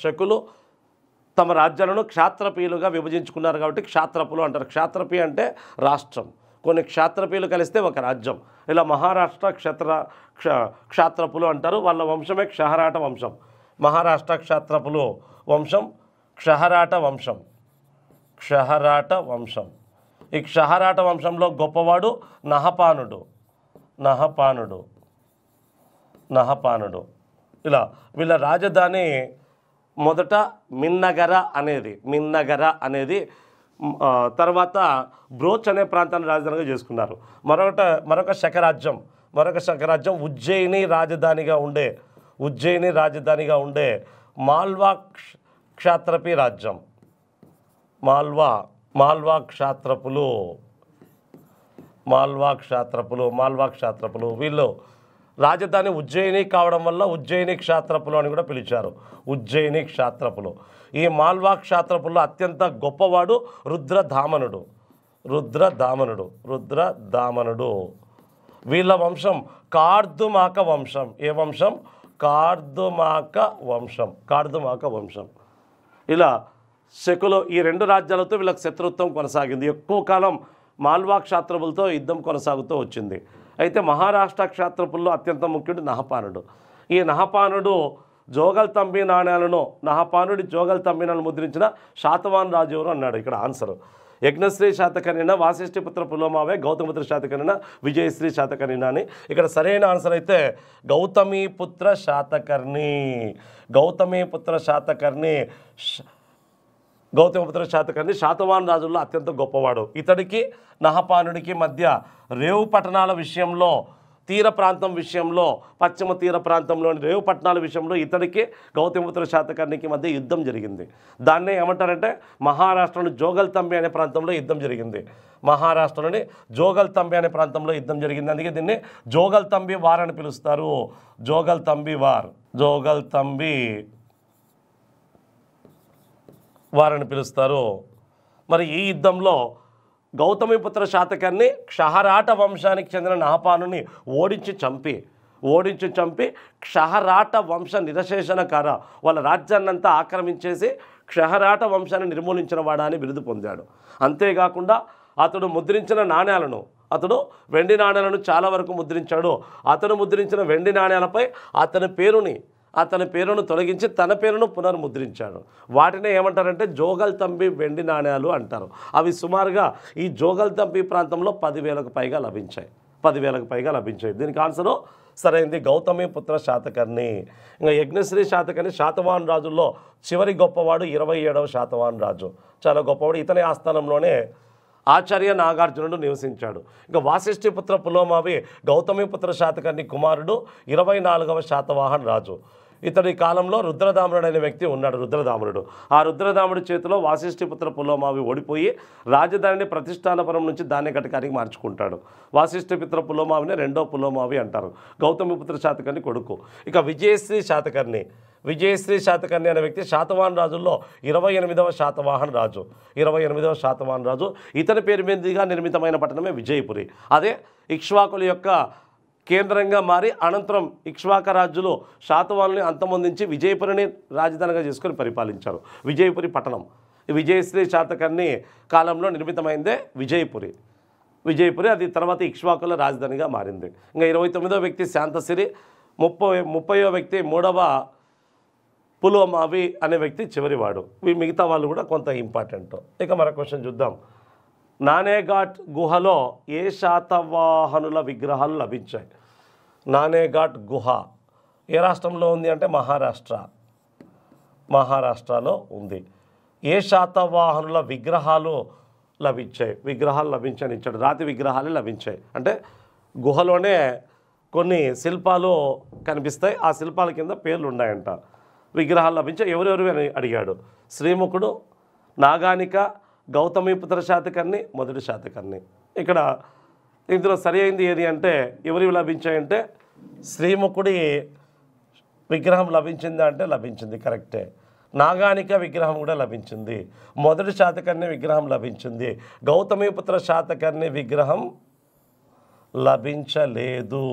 శకులు తమ రాజ్యాలను క్షాత్రపీయులుగా విభజించుకున్నారు కాబట్టి క్షాత్రపులు అంటారు. క్షాత్రపీ అంటే రాష్ట్రం. కొన్ని క్షాత్రపీయులు కలిస్తే ఒక రాజ్యం. ఇలా మహారాష్ట్ర క్షాత్రపులు అంటారు. వాళ్ళ వంశమే క్షహరాట వంశం. మహారాష్ట్ర క్షాత్రపులు వంశం క్షహరాట వంశం. ఈ క్షహరాట వంశంలో గొప్పవాడు నహపానుడు. ఇలా వీళ్ళ రాజధాని మొదట మిన్నగర అనేది తర్వాత బ్రోచ్ అనే ప్రాంతాన్ని రాజధానిగా చేసుకున్నారు. మరొక శకరాజ్యం ఉజ్జయిని రాజధానిగా ఉండే మాల్వా క్షాత్రపీ రాజ్యం. మాల్వా క్షాత్రపులు వీళ్ళు రాజధాని ఉజ్జయిని కావడం వల్ల ఉజ్జయిని క్షాత్రపులు అని కూడా పిలిచారు. ఈ మాల్వా క్షాత్రపుల్లో అత్యంత గొప్పవాడు రుద్రదామనుడు. వీళ్ళ వంశం కార్దుమాక వంశం. ఏ వంశం? కార్దుమాక వంశం. ఇలా శకులు ఈ 2 రాజ్యాలతో వీళ్ళకి శత్రుత్వం కొనసాగింది. ఎక్కువ కాలం మాల్వా క్షాత్రపులతో యుద్ధం కొనసాగుతూ వచ్చింది. అయితే మహారాష్ట్ర క్షాత్రపుల్లో అత్యంత ముఖ్యుడు నహపానుడు. ఈ నహపానుడి జోగల్తంబి నాణ్యాలను ముద్రించిన శాతవాహన రాజు ఎవరు అన్నాడు. ఇక్కడ ఆన్సర్ యజ్ఞశ్రీ శాతకర్ణిన, వాసిష్ఠిపుత్ర పులోమావే, గౌతమిపుత్ర శాతకర్ణిన, విజయశ్రీ శాతకర్ణిన అని. ఇక్కడ సరైన ఆన్సర్ అయితే గౌతమిపుత్ర శాతకర్ణి శాతవాహన రాజుల్లో అత్యంత గొప్పవాడు. ఇతడికి నహపానుడికి మధ్య రేవు పట్టణాల విషయంలో, పశ్చిమ తీర ప్రాంతంలోని రేవు పట్టణాల విషయంలో ఇతడికి గౌతమిపుత్ర శాతకర్ణికి మధ్య యుద్ధం జరిగింది. దాన్నే ఏమంటారంటే మహారాష్ట్రలోని జోగల్తంబి అనే ప్రాంతంలో యుద్ధం జరిగింది. అందుకే దీన్ని జోగల్తంబి వార్ అని పిలుస్తారు. జోగల్తంబి వారని పిలుస్తారు. మరి ఈ యుద్ధంలో గౌతమిపుత్ర శాతకర్ణి క్షహరాట వంశానికి చెందిన నహపానుని ఓడించి చంపి క్షహరాట వంశ నిరశేషణకార, వాళ్ళ రాజ్యాన్నంతా ఆక్రమించేసి క్షహరాట వంశాన్ని నిర్మూలించిన వాడా అని బిరుదు పొందాడు. అంతేకాకుండా అతడు వెండి నాణ్యాలను చాలా వరకు ముద్రించాడు. అతడు ముద్రించిన వెండి నాణ్యాలపై అతని పేరును తొలగించి తన పేరును పునర్ముద్రించాడు. వాటినే ఏమంటారంటే జోగల్తంబి వెండి నాణ్యాలు అంటారు. అవి సుమారుగా ఈ జోగల్తంబి ప్రాంతంలో 10,000కు పైగా లభించాయి. దీనికి ఆన్సరు సరైంది గౌతమిపుత్ర శాతకర్ణి. ఇంకా యజ్ఞశ్రీ శాతకర్ణి శాతవాహన రాజుల్లో చివరి గొప్పవాడు 27వ శాతవాహన రాజు. చాలా గొప్పవాడు. ఇతని ఆస్థానంలోనే ఆచార్య నాగార్జునుడు నివసించాడు. ఇంకా వాసిష్ఠిపుత్ర పులోమావి గౌతమిపుత్ర శాతకర్ణి కుమారుడు 24వ శాతవాహన రాజు. ఇతడి కాలంలో రుద్రదామనుడు అనే వ్యక్తి ఉన్నాడు. ఆ రుద్రదాముడి చేతిలో వాసిష్ఠిపుత్ర పులోమావి ఓడిపోయి రాజధానిని ప్రతిష్టానపురం నుంచి ధాన్యకటకానికి మార్చుకుంటాడు. వాసిష్ఠిపుత్ర పులోమావిని 2వ పులోమావి అంటారు. గౌతమిపుత్ర శాతకర్ణి కొడుకు. ఇక విజయశ్రీ శాతకర్ణి అనే వ్యక్తి శాతవాహన రాజుల్లో 28వ శాతవాహన రాజు. ఇతని పేరు మీదుగా నిర్మితమైన పట్టణమే విజయపురి. అదే ఇక్ష్వాకుల యొక్క కేంద్రంగా మారి అనంతరం ఇక్ష్వాక రాజులు శాతవాహనుని అంతమొందించి విజయపురిని రాజధానిగా చేసుకొని పరిపాలించారు. విజయపురి పట్టణం విజయశ్రీ శాతకర్ణి కాలంలో నిర్మితమైందే విజయపురి. విజయపురి, అది తర్వాత ఇక్ష్వాకుల రాజధానిగా మారింది. ఇంకా 29వ వ్యక్తి శాంతసిరి, 30వ వ్యక్తి 3వ పులోమావి అనే వ్యక్తి చివరివాడు. మిగతా వాళ్ళు కూడా కొంత ఇంపార్టెంట్. ఇక మరో క్వశ్చన్ చూద్దాం. నానేఘాట్ గుహలో ఏ శాతవాహనుల విగ్రహాలు లభించాయి? నానేఘాట్ గుహ ఏ రాష్ట్రంలో ఉంది అంటే మహారాష్ట్రలో ఉంది. ఏ శాతవాహనుల విగ్రహాలు లభించాయని ఇచ్చాడు. రాతి విగ్రహాలు లభించాయి అంటే గుహలోనే కొన్ని శిల్పాలు కనిపిస్తాయి, ఆ శిల్పాల కింద పేర్లు ఉన్నాయంట. విగ్రహాలు లభించాయి. ఎవరెవరు అని అడిగాడు. శ్రీముఖుడు, నాగానిక, గౌతమిపుత్ర శాతకర్ణి, మొదటి శాతకర్ణి. ఇక్కడ ఇందులో సరి అయింది ఏది అంటే ఎవరివి లభించాయంటే శ్రీముఖుడి విగ్రహం లభించిందా అంటే లభించింది, కరెక్టే. నాగానిక విగ్రహం కూడా లభించింది. మొదటి శాతకర్ణి విగ్రహం లభించింది. గౌతమిపుత్ర శాతకర్ణి విగ్రహం లభించలేదు.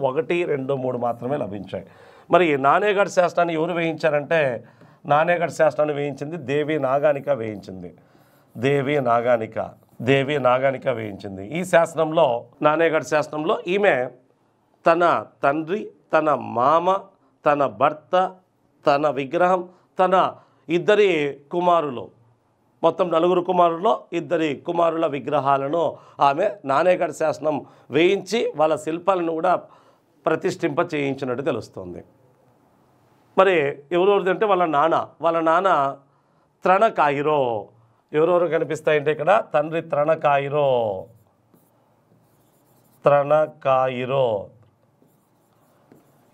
1, 2, 3 మాత్రమే లభించాయి. మరి నానేఘాట్ శాసనాన్ని ఎవరు వేయించారంటే నానేఘాట్ శాసనాన్ని వేయించింది దేవి నాగానిక వేయించింది. దేవి నాగానిక వేయించింది. ఈ శాసనంలో నానేఘాట్ శాసనంలో ఈమె తన తండ్రి, తన మామ, తన భర్త, తన విగ్రహం, తన 2 కుమారులు, మొత్తం 4 కుమారుల్లో 2 కుమారుల విగ్రహాలను ఆమె నానేఘాట్ శాసనం వేయించి వాళ్ళ శిల్పాలను కూడా ప్రతిష్ఠింప చేయించినట్టు తెలుస్తుంది. మరి ఎవరెవరిది అంటే వాళ్ళ నాన్న త్రణకాయిరో. ఎవరెవరు కనిపిస్తాయంటే ఇక్కడ తండ్రి త్రణకాయిరో.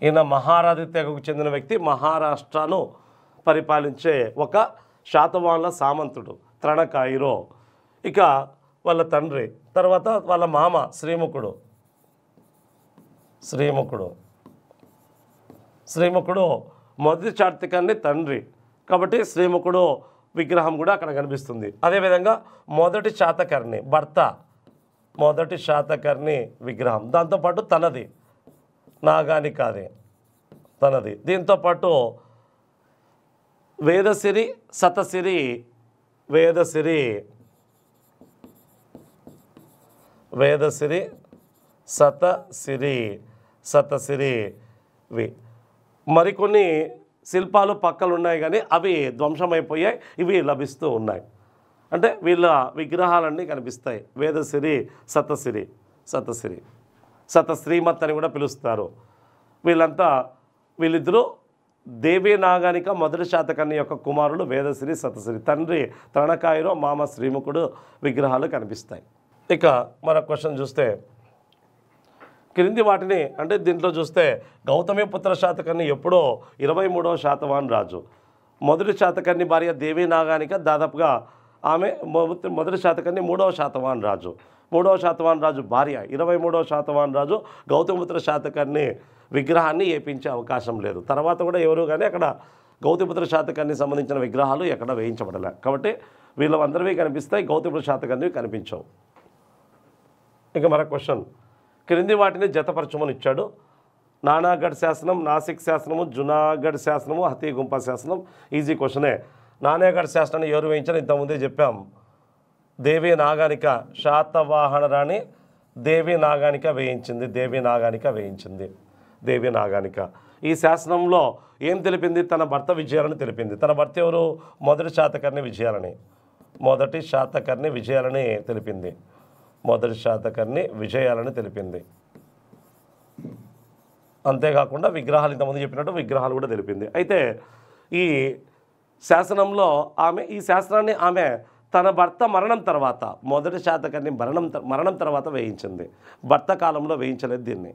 ఈయన మహారాజు తెగకు చెందిన వ్యక్తి, మహారాష్ట్రను పరిపాలించే ఒక శాతవాహనుల సామంతుడు త్రణకాయిరో. ఇక వాళ్ళ తండ్రి, తర్వాత వాళ్ళ మామ శ్రీముఖుడు మొదటి శాతకర్ణి తండ్రి కాబట్టి శ్రీముఖుడు విగ్రహం కూడా అక్కడ కనిపిస్తుంది. అదేవిధంగా మొదటి శాతకర్ణి భర్త, మొదటి శాతకర్ణి విగ్రహం, దాంతోపాటు తనది నాగానికది తనది. దీంతోపాటు వేదసిరి, సతసిరి, సతసిరివి మరికొన్ని శిల్పాలు పక్కలు ఉన్నాయి కానీ అవి ధ్వంసమైపోయాయి, ఇవి లభిస్తూ ఉన్నాయి. అంటే వీళ్ళ విగ్రహాలన్నీ కనిపిస్తాయి. వేదసిరి, సతశ్రీమత్ అని కూడా పిలుస్తారు. వీళ్ళిద్దరూ దేవి నాగానిక మొదటి శాతకర్ణి యొక్క కుమారులు వేదసిరి, సతసిరి. తండ్రి త్రణకాయిరో, మామ శ్రీముఖుడు విగ్రహాలు కనిపిస్తాయి. ఇక మన క్వశ్చన్ చూస్తే క్రింది వాటిని అంటే దీంట్లో చూస్తే గౌతమిపుత్ర శాతకర్ణి ఎప్పుడో 23వ శాతవాహన రాజు. మొదటి శాతకర్ణి భార్య దేవి నాగానిక దాదాపుగా ఆమె మొదటి శాతకర్ణి 3వ శాతవాహన రాజు. 3వ శాతవాహన రాజు భార్య 23వ శాతవాహన రాజు గౌతమిపుత్ర శాతకర్ణి విగ్రహాన్ని ఏపించే అవకాశం లేదు. తర్వాత కూడా ఎవరు కానీ అక్కడ గౌతమిపుత్ర శాతకర్ణి సంబంధించిన విగ్రహాలు ఎక్కడ వేయించబడలే. కాబట్టి వీళ్ళందరివి కనిపిస్తాయి, గౌతమిపుత్ర శాతకర్ణివి కనిపించవు. ఇక మరొక క్వశ్చన్. క్రింది వాటిని జతపరచమని ఇచ్చాడు. నానాగఢ్ శాసనం, నాసిక్ శాసనము, జునాగఢ్ శాసనము, హతీగుంప శాసనం. ఈజీ క్వశ్చనే. నానేఘాట్ శాసనాన్ని ఎవరు వేయించారో ఇంతకుముందే చెప్పాం. దేవి నాగానిక, శాతవాహన రాణి దేవి నాగానిక వేయించింది. ఈ శాసనంలో ఏం తెలిపింది? తన భర్త విజయాలను తెలిపింది. తన భర్త ఎవరు? మొదటి శాతకర్ణి విజయాలని తెలిపింది. అంతేకాకుండా విగ్రహాలు ఇంతకుముందు చెప్పినట్టు విగ్రహాలు కూడా తెలిపింది. అయితే ఈ శాసనంలో ఈ శాసనాన్ని ఆమె తన భర్త మరణం తర్వాత, మొదటి శాతకర్ణి మరణం తర్వాత వేయించింది. భర్త కాలంలో వేయించలేదు దీన్ని.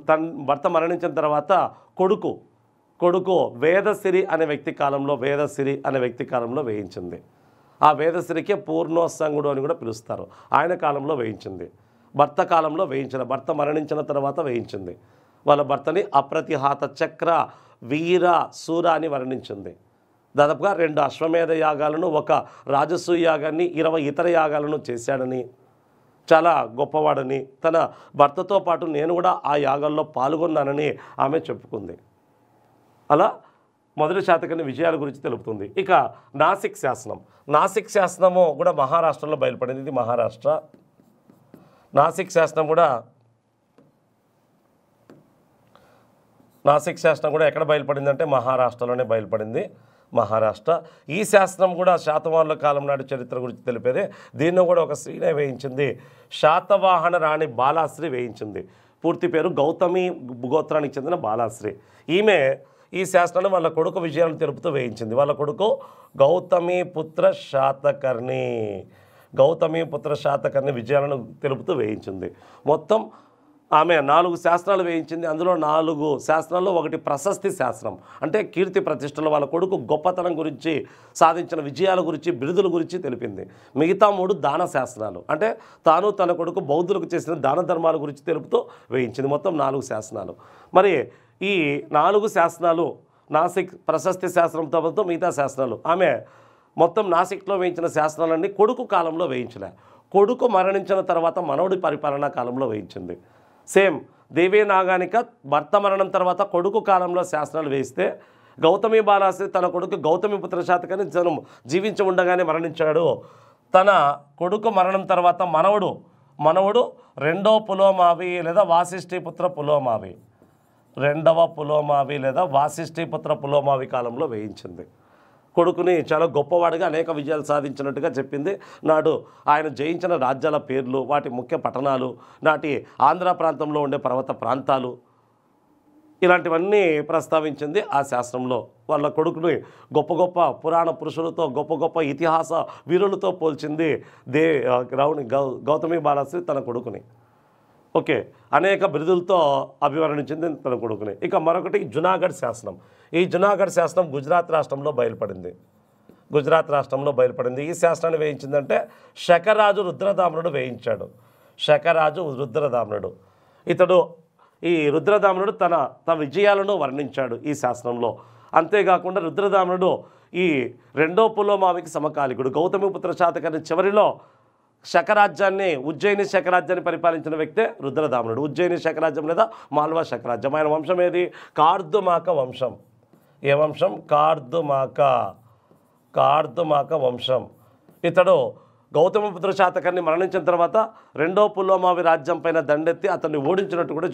తన భర్త మరణించిన తర్వాత కొడుకు వేదసిరి అనే వ్యక్తి కాలంలో వేయించింది. ఆ వేదసిరికి పూర్ణోత్సంగుడు అని కూడా పిలుస్తారు. ఆయన కాలంలో వేయించింది. భర్త కాలంలో వేయించిన, భర్త మరణించిన తర్వాత వేయించింది. వాళ్ళ భర్తని అప్రతిహాత చక్ర వీర శూర అని వర్ణించింది. దాదాపుగా 2 అశ్వమేధ యాగాలను, 1 రాజసూయ యాగాన్ని, 20 ఇతర యాగాలను చేశాడని, చాలా గొప్పవాడని, తన భర్తతో పాటు నేను కూడా ఆ యాగాల్లో పాల్గొన్నానని ఆమె చెప్పుకుంది. అలా మొదటి శాతకర్ణి విజయాల గురించి తెలుపుతుంది. ఇక నాసిక్ శాసనం, నాసిక్ శాసనము కూడా మహారాష్ట్రలో బయలుపడింది. ఇది మహారాష్ట్ర. నాసిక్ శాసనం కూడా ఎక్కడ బయలుపడిందంటే మహారాష్ట్రలోనే బయలుపడింది, మహారాష్ట్ర. ఈ శాసనం కూడా శాతవాహనుల కాలం నాటి చరిత్ర గురించి తెలిపేదే. దీన్ని కూడా ఒక స్త్రీనే వేయించింది, శాతవాహన రాణి బాలాశ్రీ వేయించింది. పూర్తి పేరు గౌతమి గోత్రానికి చెందిన బాలాశ్రీ. ఈమె ఈ శాసనాన్ని వాళ్ళ కొడుకు విజయాలను తెలుపుతూ వేయించింది. వాళ్ళ కొడుకు గౌతమిపుత్ర శాతకర్ణి విజయాలను తెలుపుతూ వేయించింది. మొత్తం ఆమె 4 శాసనాలు వేయించింది. అందులో 4 శాసనాల్లో ఒకటి ప్రశస్తి శాసనం, అంటే కీర్తి ప్రతిష్టలు, వాళ్ళ కొడుకు గొప్పతనం గురించి, సాధించిన విజయాల గురించి, బిరుదుల గురించి తెలిపింది. మిగతా 3 దాన శాసనాలు, అంటే తాను తన కొడుకు బౌద్ధులకు చేసిన దాన ధర్మాల గురించి తెలుపుతూ వేయించింది. మొత్తం 4 శాసనాలు. మరి ఈ 4 శాసనాలు నాసిక్ ప్రశస్తి శాసనంతో పాటు మిగతా శాసనాలు ఆమె మొత్తం నాసిక్లో వేయించిన శాసనాలన్నీ కొడుకు కాలంలో వేయించలే. కొడుకు మరణించిన తర్వాత మనవడి పరిపాలనా కాలంలో వేయించింది. సేమ్ దేవీ నాగానిక భర్త మరణం తర్వాత కొడుకు కాలంలో శాసనాలు వేయిస్తే, గౌతమి బాలాశ్రీ తన కొడుకు గౌతమిపుత్ర శాతకర్ణి జీవించి ఉండగానే మరణించాడు. తన కొడుకు మరణం తర్వాత మనవడు రెండో పులోమావి లేదా వాసిష్ఠీపుత్ర పులోమావి, రెండవ పులోమావి లేదా వాసిష్ఠీపుత్ర పులోమావి కాలంలో వేయించింది. కొడుకుని చాలా గొప్పవాడిగా అనేక విజయాలు సాధించినట్టుగా చెప్పింది. నాడు ఆయన జయించిన రాజ్యాల పేర్లు, వాటి ముఖ్య పట్టణాలు, నాటి ఆంధ్ర ప్రాంతంలో ఉండే పర్వత ప్రాంతాలు, ఇలాంటివన్నీ ప్రస్తావించింది ఆ శాస్త్రంలో. వాళ్ళ కొడుకుని గొప్ప గొప్ప పురాణ పురుషులతో, గొప్ప గొప్ప ఇతిహాస వీరులతో పోల్చింది గౌతమి బాలాశ్రీ తన కొడుకుని. ఓకే, అనేక బిరుదులతో అభివర్ణించింది తన కొడుకుని. ఇక మరొకటి జునాగఢ్ శాసనం. ఈ జునాగఢ్ శాసనం గుజరాత్ రాష్ట్రంలో బయలుపడింది. ఈ శాసనాన్ని వేయించిందంటే శకరాజు రుద్రదామనుడు వేయించాడు. ఇతడు ఈ రుద్రదామనుడు తన విజయాలను వర్ణించాడు ఈ శాసనంలో. అంతేకాకుండా రుద్రదామనుడు ఈ రెండో పులోమావికి సమకాలికుడు. గౌతమిపుత్ర శాతకర్ణి చివరిలో ఉజ్జయిని శకరాజ్యాన్ని పరిపాలించిన వ్యక్తే రుద్రదామనుడు. ఉజ్జయిని శకరాజ్యం లేదా మాల్వా శకరాజ్యం. ఆయన వంశం ఏది? కార్దుమాక వంశం. ఏ వంశం? కార్దుమాక వంశం. ఇతడు గౌతమిపుత్ర శాతకర్ణి మరణించిన తర్వాత రెండో పులోమావి రాజ్యం పైన దండెత్తి అతన్ని ఓడించినట్టు కూడా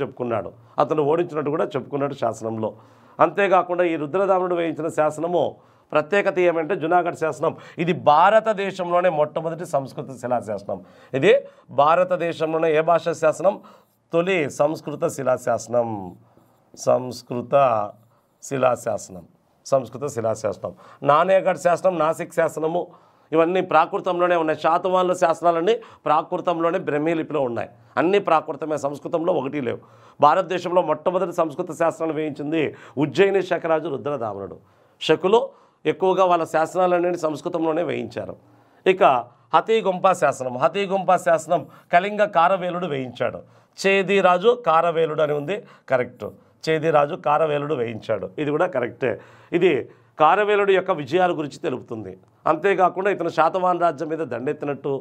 చెప్పుకున్నాడు శాసనంలో. అంతేకాకుండా ఈ రుద్రదామనుడు వేయించిన శాసనము ప్రత్యేకత ఏమంటే జునాగఢ్ శాసనం ఇది భారతదేశంలోనే మొట్టమొదటి సంస్కృత శిలాశాసనం. ఇది భారతదేశంలోనే ఏ భాష శాసనం? తొలి సంస్కృత శిలాశాసనం. నానేగఢ్ శాసనం, నాసిక్ శాసనము ఇవన్నీ ప్రాకృతంలోనే ఉన్నాయి. శాతవాహనుల శాసనాలన్నీ ప్రాకృతంలోనే బ్రహ్మీ లిపిలో ఉన్నాయి. అన్నీ ప్రాకృతమే, సంస్కృతంలో ఒకటి లేవు. భారతదేశంలో మొట్టమొదటి సంస్కృత శాసనాలు వేయించింది ఉజ్జయిని శకరాజు రుద్రదామనుడు. శకులు ఎక్కువగా వాళ్ళ శాసనాలన్నీ సంస్కృతంలోనే వేయించారు. ఇక హతీగుంపా శాసనం కళింగ కారవేలుడు వేయించాడు. చేదిరాజు కారవేలుడు అని ఉంది, కరెక్ట్. చేదిరాజు కారవేలుడు వేయించాడు, ఇది కూడా కరెక్టే. ఇది కారవేలుడు యొక్క విజయాల గురించి తెలుపుతుంది. అంతేకాకుండా ఇతను శాతవాహన రాజ్యం మీద దండెత్తినట్టు,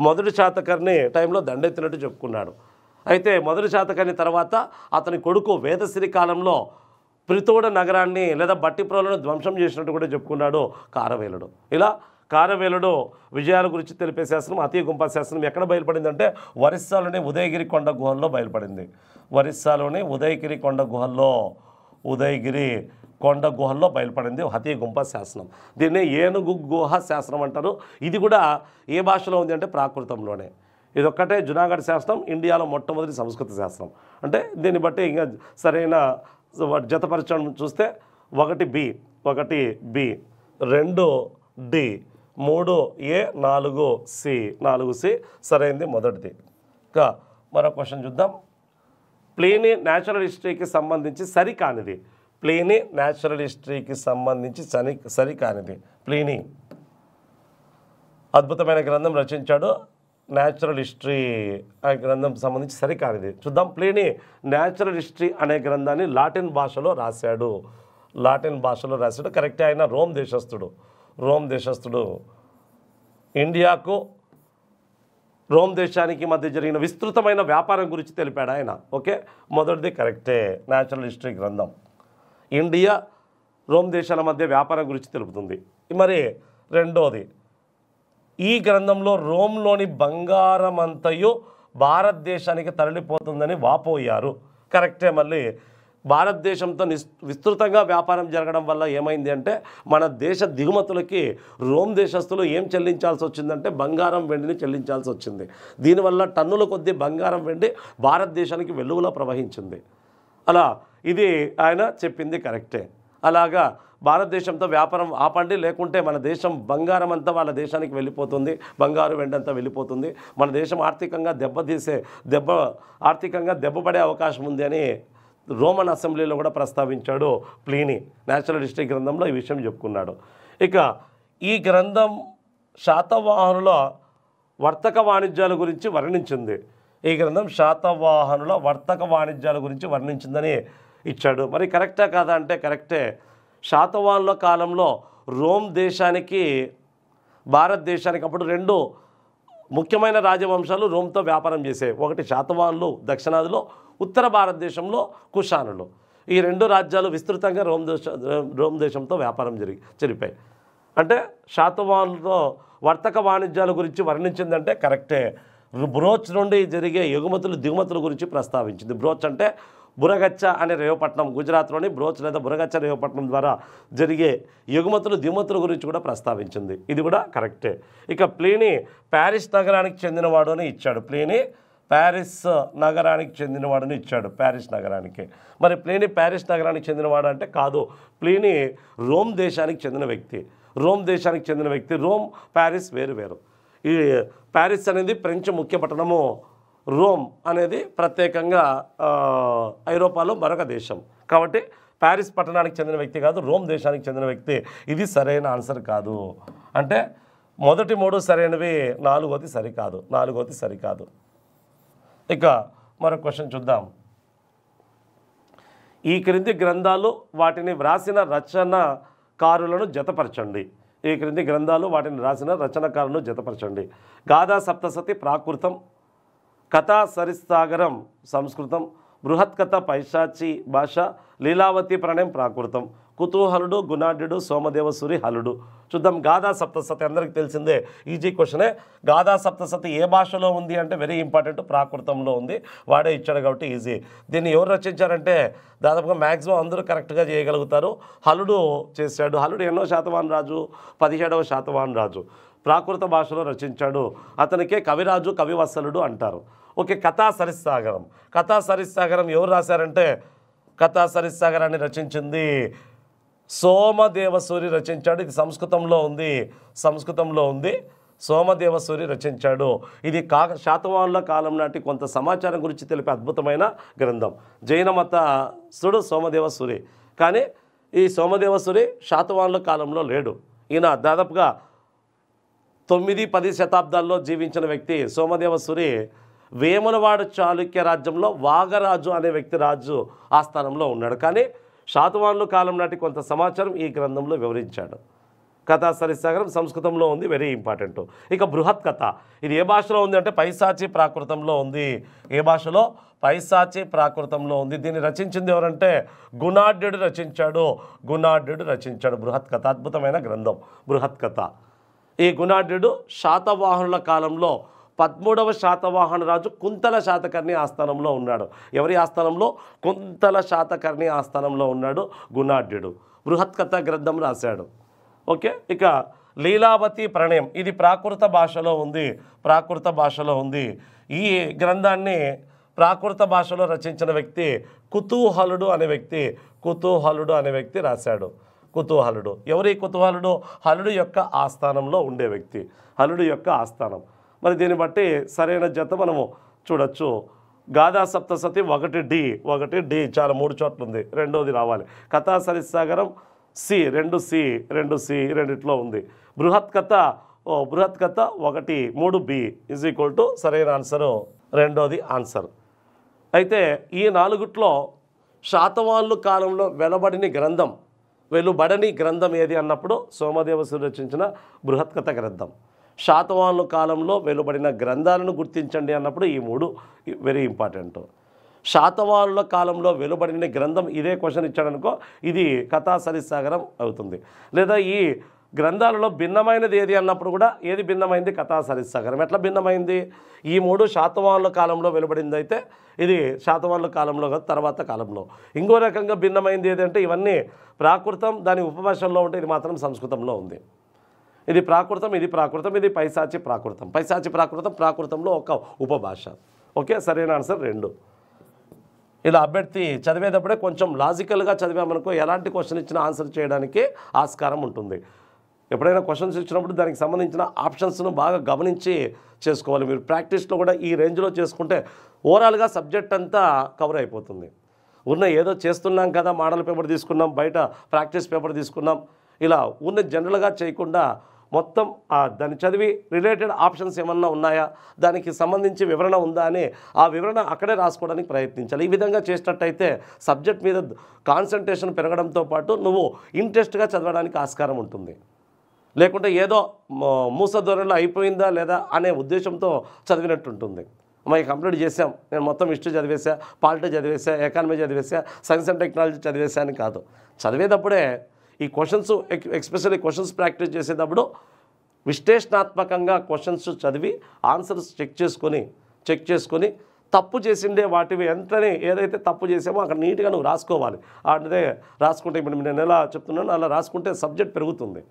మొదటి శాతకర్ణి టైంలో దండెత్తినట్టు చెప్పుకున్నాడు. అయితే మొదటి శాతకర్ణి తర్వాత అతని కొడుకు వేదశ్రీ కాలంలో ప్రితోడ నగరాన్ని లేదా బట్టిప్రోలను ధ్వంసం చేసినట్టు కూడా చెప్పుకున్నాడు కారవేలుడు. ఇలా కారవేలుడు విజయాల గురించి తెలిపే శాసనం హతీగుంపా శాసనం ఎక్కడ బయలుపడిందంటే ఒరిస్సాలోని ఉదయగిరి కొండ గుహల్లో బయలుపడింది. ఉదయగిరి కొండ గుహల్లో బయలుపడింది హతీగుంపా శాసనం. దీన్ని ఏనుగు గుహ శాసనం అంటారు. ఇది కూడా ఏ భాషలో ఉంది అంటే ప్రాకృతంలోనే. ఇదొక్కటే జునాగఢ్ శాసనం ఇండియాలో మొట్టమొదటి సంస్కృత శాసనం. అంటే దీన్ని బట్టి ఇంకా సరైన జతపరచడం చూస్తే 1 B 2 D 3 A 4 C సరైనది మొదటిది. ఇంకా మరో క్వశ్చన్ చూద్దాం. ప్లీనీ న్యాచురల్ హిస్టరీకి సంబంధించి సరికానిది. ప్లీనీ అద్భుతమైన గ్రంథం రచించాడు. న్యాచురల్ హిస్టరీ అనే గ్రంథం సంబంధించి సరికానిది చూద్దాం. ప్లీనీ న్యాచురల్ హిస్టరీ అనే గ్రంథాన్ని లాటిన్ భాషలో రాశాడు. కరెక్టే. ఆయన రోమ్ దేశస్థుడు. ఇండియాకు రోమ్ దేశానికి మధ్య జరిగిన విస్తృతమైన వ్యాపారం గురించి తెలిపాడు ఆయన. ఓకే, మొదటిది కరెక్టే. న్యాచురల్ హిస్టరీ గ్రంథం ఇండియా రోమ్ దేశాల మధ్య వ్యాపారం గురించి తెలుపుతుంది. మరి రెండోది, ఈ గ్రంథంలో రోమ్లోని బంగారమంతయు భారతదేశానికి తరలిపోతుందని వాపోయారు. కరెక్టే. మళ్ళీ భారతదేశంతో విస్తృతంగా వ్యాపారం జరగడం వల్ల ఏమైంది అంటే మన దేశ దిగుమతులకి రోమ్ దేశస్తులు ఏం చెల్లించాల్సి వచ్చిందంటే బంగారం వెండిని చెల్లించాల్సి వచ్చింది. దీనివల్ల టన్నుల కొద్దీ బంగారం వెండి భారతదేశానికి వెలుగులో ప్రవహించింది. అలా ఇది ఆయన చెప్పింది కరెక్టే. అలాగా భారతదేశంతో వ్యాపారం ఆపండి, లేకుంటే మన దేశం బంగారం అంతా వాళ్ళ దేశానికి వెళ్ళిపోతుంది, బంగారు వెండి అంతా వెళ్ళిపోతుంది, మన దేశం ఆర్థికంగా దెబ్బపడే అవకాశం ఉంది అని రోమన్ అసెంబ్లీలో కూడా ప్రస్తావించాడు ప్లీనీ. నేచురల్ హిస్టరీ గ్రంథంలో ఈ విషయం చెప్పుకున్నాడు. ఇక ఈ గ్రంథం శాతవాహనుల వర్తక వాణిజ్యాల గురించి వర్ణించింది. ఈ గ్రంథం శాతవాహనుల వర్తక వాణిజ్యాల గురించి వర్ణించిందని ఇచ్చాడు. మరి కరెక్టా కాదా అంటే కరెక్టే. శాతవాహనుల కాలంలో రోమ్ దేశానికి భారతదేశానికి అప్పుడు రెండు ముఖ్యమైన రాజవంశాలు రోమ్తో వ్యాపారం చేసాయి. ఒకటి శాతవాహనులు దక్షిణాదిలో, ఉత్తర భారతదేశంలో కుషానులు. ఈ రెండు రాజ్యాలు విస్తృతంగా రోమ్ దేశంతో వ్యాపారం జరిపాయి. అంటే శాతవాహనులతో వర్తక వాణిజ్యాల గురించి వర్ణించిందంటే కరెక్టే. బ్రోచ్ నుండి జరిగే ఎగుమతులు దిగుమతుల గురించి ప్రస్తావించింది. బ్రోచ్ అంటే బురగచ్చ అనే రేవపట్నం, గుజరాత్లోని బ్రోచ్ లేదా బురగచ్చ రేవపట్నం ద్వారా జరిగే ఎగుమతులు దిగుమతుల గురించి కూడా ప్రస్తావించింది. ఇది కూడా కరెక్టే. ఇక ప్లీనీ ప్యారిస్ నగరానికి చెందినవాడు అని ఇచ్చాడు. ప్లీనీ ప్యారిస్ నగరానికి చెందినవాడని ఇచ్చాడు. ప్యారిస్ నగరానికి. మరి ప్లీనీ ప్యారిస్ నగరానికి చెందినవాడు అంటే కాదు, ప్లీనీ రోమ్ దేశానికి చెందిన వ్యక్తి. రోమ్ ప్యారిస్ వేరు. ఈ ప్యారిస్ అనేది ఫ్రెంచ్ ముఖ్య పట్టణము, రోమ్ అనేది ప్రత్యేకంగా ఐరోపాలో మరొక దేశం. కాబట్టి ప్యారిస్ పట్టణానికి చెందిన వ్యక్తి కాదు, రోమ్ దేశానికి చెందిన వ్యక్తి. ఇది సరైన ఆన్సర్ కాదు. అంటే మొదటి 3 సరైనవి, 4ది సరికాదు. ఇక మరొక క్వశ్చన్ చూద్దాం. ఈ క్రింది గ్రంథాలు వాటిని వ్రాసిన రచనకారులను జతపరచండి. గాథా సప్తసతి ప్రాకృతం, కథా సరిసాగరం సంస్కృతం, బృహత్కథ పైశాచి భాష, లీలావతి ప్రణయం ప్రాకృతం, కుతూహలుడు, గుణాఢ్యుడు, సోమదేవసూరి, హలుడు. చూద్దాం. గాథా సప్తసతి అందరికీ తెలిసిందే, ఈజీ క్వశ్చనే. గాథా సప్తసతి ఏ భాషలో ఉంది అంటే వెరీ ఇంపార్టెంట్, ప్రాకృతంలో ఉంది. వాడే ఇచ్చాడు కాబట్టి ఈజీ. దీన్ని ఎవరు రచించారంటే దాదాపుగా మ్యాక్సిమం అందరూ కరెక్ట్గా చేయగలుగుతారు. హలుడు చేశాడు. హలుడు ఎన్నో శాతవాహన రాజు? 17వ శాతవాహన రాజు. ప్రాకృత భాషలో రచించాడు. అతనికే కవిరాజు, కవివత్సలుడు అంటారు. ఓకే. కథా సరిస్సాగరం ఎవరు రాశారంటే కథా సరిస్సాగరాన్ని రచించింది సోమదేవసూరి రచించాడు. ఇది సంస్కృతంలో ఉంది. సోమదేవసూరి రచించాడు. ఇది శాతవాహనుల కాలం నాటి కొంత సమాచారం గురించి తెలిపే అద్భుతమైన గ్రంథం. జైన మతస్థుడు సోమదేవసూరి. కానీ ఈ సోమదేవసూరి శాతవాహనుల కాలంలో లేడు. ఈయన దాదాపుగా 9-10 శతాబ్దాల్లో జీవించిన వ్యక్తి. సోమదేవసూరి వేములవాడ చాళుక్య రాజ్యంలో వాగరాజు అనే వ్యక్తి రాజు ఆస్థానంలో ఉన్నాడు. కానీ శాతవాహనుల కాలం నాటి కొంత సమాచారం ఈ గ్రంథంలో వివరించాడు. కథా సరిసాగరం సంస్కృతంలో ఉంది, వెరీ ఇంపార్టెంట్. ఇక బృహత్ కథ ఇది ఏ భాషలో ఉంది అంటే పైశాచి ప్రాకృతంలో ఉంది. ఏ భాషలో? పైశాచి ప్రాకృతంలో ఉంది. దీన్ని రచించింది ఎవరంటే గుణాఢ్యుడు రచించాడు. బృహత్ కథ అద్భుతమైన గ్రంథం బృహత్ కథ. ఈ గుణాఢ్యుడు శాతవాహనుల కాలంలో 13వ శాతవాహన రాజు కుంతల శాతకర్ణి ఆస్థానంలో ఉన్నాడు. ఎవరి ఆస్థానంలో? కుంతల శాతకర్ణి ఆస్థానంలో ఉన్నాడు గుణాఢ్యుడు. బృహత్ కథ గ్రంథం రాశాడు. ఓకే. ఇక లీలావతి ప్రణయం ఇది ప్రాకృత భాషలో ఉంది. ఈ గ్రంథాన్ని ప్రాకృత భాషలో రచించిన వ్యక్తి కుతూహలుడు అనే వ్యక్తి రాశాడు. కుతూహలుడు. ఎవరి కుతూహలుడు? హలుడు యొక్క ఆస్థానంలో ఉండే వ్యక్తి. మరి దీన్ని బట్టి సరైన జత మనము చూడొచ్చు. గాథా సప్తసతి 1D చాలా 3 చోట్ల ఉంది. రెండోది రావాలి. కథా సరిసాగరం C రెండిట్లో ఉంది. బృహత్ కథ 1 3B = సరైన ఆన్సరు రెండోది ఆన్సర్. అయితే ఈ 4 శాతవాహనుల కాలంలో వెలుబడని గ్రంథం ఏది అన్నప్పుడు సోమదేవసూరి రచించిన బృహత్ కథ గ్రంథం. శాతవాహనుల కాలంలో వెలుబడిన గ్రంథాలను గుర్తించండి అన్నప్పుడు ఈ 3 వెరీ ఇంపార్టెంట్. శాతవాహనుల కాలంలో వెలువడిన గ్రంథం ఇదే క్వశ్చన్ ఇచ్చాడనుకో ఇది కథా సరిసాగరం అవుతుంది. లేదా ఈ గ్రంథాలలో భిన్నమైనది ఏది అన్నప్పుడు కూడా ఏది భిన్నమైంది? కథా సరిసాగరం. ఎట్లా భిన్నమైంది? ఈ 3 శాతవాహనుల కాలంలో వెలువడింది అయితే ఇది శాతవాహనుల కాలంలో కాదు, తర్వాత కాలంలో. ఇంకో రకంగా భిన్నమైంది ఏదంటే ఇవన్నీ ప్రాకృతం, దాని ఉపభాషల్లో ఉంటే ఇది మాత్రం సంస్కృతంలో ఉంది. ఇది ప్రాకృతం, ఇది ప్రాకృతం, ఇది పైశాచి ప్రాకృతం. పైశాచి ప్రాకృతం, ప్రాకృతంలో ఒక ఉపభాష. ఓకే, సరైన ఆన్సర్ 2. ఇలా అభ్యర్థి చదివేటప్పుడే కొంచెం లాజికల్గా చదివామనుకో ఎలాంటి క్వశ్చన్ ఇచ్చినా ఆన్సర్ చేయడానికి ఆస్కారం ఉంటుంది. ఎప్పుడైనా క్వశ్చన్స్ ఇచ్చినప్పుడు దానికి సంబంధించిన ఆప్షన్స్ను బాగా గమనించి చేసుకోవాలి. మీరు ప్రాక్టీస్లో కూడా ఈ రేంజ్లో చేసుకుంటే ఓవరాల్గా సబ్జెక్ట్ అంతా కవర్ అయిపోతుంది. ఏదో చేస్తున్నాం కదా, మోడల్ పేపర్ తీసుకున్నాం, బయట ప్రాక్టీస్ పేపర్ తీసుకున్నాం, ఇలా జనరల్గా చేయకుండా మొత్తం దాన్ని చదివి రిలేటెడ్ ఆప్షన్స్ ఏమన్నా ఉన్నాయా, దానికి సంబంధించి వివరణ ఉందా అని ఆ వివరణ అక్కడే రాసుకోవడానికి ప్రయత్నించాలి. ఈ విధంగా చేసినట్టయితే సబ్జెక్ట్ మీద కాన్సన్ట్రేషన్ పెరగడంతో పాటు నువ్వు ఇంట్రెస్ట్గా చదవడానికి ఆస్కారం ఉంటుంది. లేకుంటే ఏదో మూస ధోరణిలో అయిపోయిందా లేదా అనే ఉద్దేశంతో చదివినట్టు ఉంటుంది. అమ్మాయి కంప్లీట్ చేసాం, నేను మొత్తం హిస్టరీ చదివేసా, పాలిటీ చదివేసా, ఎకానమీ చదివేసా, సైన్స్ అండ్ టెక్నాలజీ చదివేసా అని కాదు. చదివేటప్పుడే ఈ క్వశ్చన్స్ ఎస్పెషల్లీ క్వశ్చన్స్ ప్రాక్టీస్ చేసేటప్పుడు విశ్లేషణాత్మకంగా క్వశ్చన్స్ చదివి ఆన్సర్స్ చెక్ చేసుకొని తప్పు చేసిండే వాటివి వెంటనే ఏదైతే తప్పు చేసామో అక్కడ నీట్గా నువ్వు రాసుకోవాలి. అదే రాసుకుంటే ఇప్పుడు నేను ఎలా చెప్తున్నానో అలా రాసుకుంటే సబ్జెక్ట్ పెరుగుతుంది.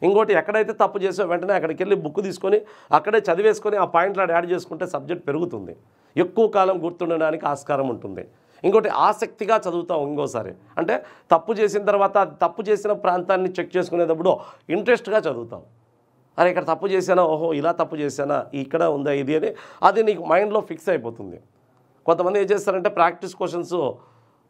ఇంకోటి ఎక్కడైతే తప్పు చేసో వెంటనే అక్కడికి వెళ్ళి బుక్ తీసుకొని అక్కడే చదివేసుకొని ఆ పాయింట్లు యాడ్ చేసుకుంటే సబ్జెక్ట్ పెరుగుతుంది, ఎక్కువ కాలం గుర్తుండడానికి ఆస్కారం ఉంటుంది. ఇంకోటి ఆసక్తిగా చదువుతాం. ఇంకోసారి అంటే తప్పు చేసిన తర్వాత తప్పు చేసిన ప్రాంతాన్ని చెక్ చేసుకునేటప్పుడు ఇంట్రెస్ట్గా చదువుతాం. అరే ఇక్కడ తప్పు చేశానా, ఓహో ఇలా తప్పు చేశానా, ఇక్కడ ఉందా ఇది అని అది నీకు మైండ్లో ఫిక్స్ అయిపోతుంది. కొంతమంది ఏం చేస్తారంటే ప్రాక్టీస్ క్వశ్చన్స్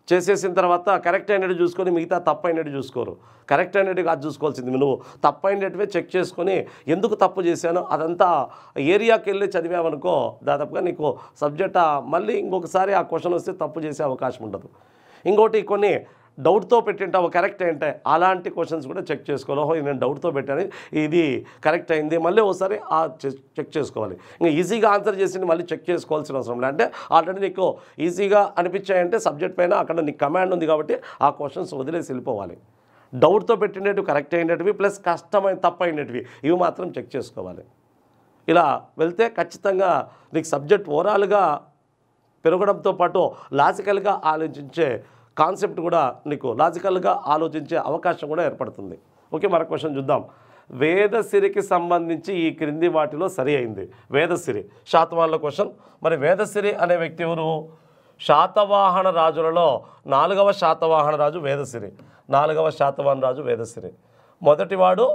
చేసేసిన తర్వాత కరెక్ట్ అయినట్టు చూసుకొని మిగతా తప్పు అయినట్టు చూసుకోరు. కరెక్ట్ అయినట్టు కాదు చూసుకోవాల్సింది, నువ్వు తప్పు అయినట్టువే చెక్ చేసుకొని ఎందుకు తప్పు చేశానో అదంతా ఏరియాకి వెళ్ళి చదివామనుకో దాదాపుగా నీకు సబ్జెక్ట్ మళ్ళీ ఇంకొకసారి ఆ క్వశ్చన్ వస్తే తప్పు చేసే అవకాశం ఉండదు. ఇంకోటి కొన్ని డౌట్తో పెట్టింటావు కరెక్ట్ ఏంటే అలాంటి క్వశ్చన్స్ కూడా చెక్ చేసుకోవాలి. ఓహో నేను డౌట్తో పెట్టాను, ఇది కరెక్ట్ అయింది, మళ్ళీ ఒకసారి చెక్ చేసుకోవాలి. ఇంకా ఈజీగా ఆన్సర్ చేసి మళ్ళీ చెక్ చేసుకోవాల్సిన అవసరం లేదు. అంటే ఆల్రెడీ నీకు ఈజీగా అనిపించాయంటే సబ్జెక్ట్ పైన అక్కడ నీకు కమాండ్ ఉంది కాబట్టి ఆ క్వశ్చన్స్ వదిలేసి వెళ్ళిపోవాలి. డౌట్తో పెట్టినట్టు కరెక్ట్ అయినవి ప్లస్ కష్టమైన తప్పు అయినవి ఇవి మాత్రం చెక్ చేసుకోవాలి. ఇలా వెళ్తే ఖచ్చితంగా నీకు సబ్జెక్ట్ ఓవరాల్గా పెరగడంతో పాటు లాజికల్గా ఆలోచించే కాన్సెప్ట్ కూడా నీకు లాజికల్గా ఆలోచించే అవకాశం కూడా ఏర్పడుతుంది. ఓకే, మరొక క్వశ్చన్ చూద్దాం. వేదసిరికి సంబంధించి ఈ క్రింది వాటిలో సరి అయింది. వేదసిరి శాతవాహనుల క్వశ్చన్. మరి వేదసిరి అనే వ్యక్తి ఎవరు? శాతవాహన రాజులలో 4వ శాతవాహన రాజు వేదసిరి. 4వ శాతవాహన రాజు వేదసిరి. మొదటివాడు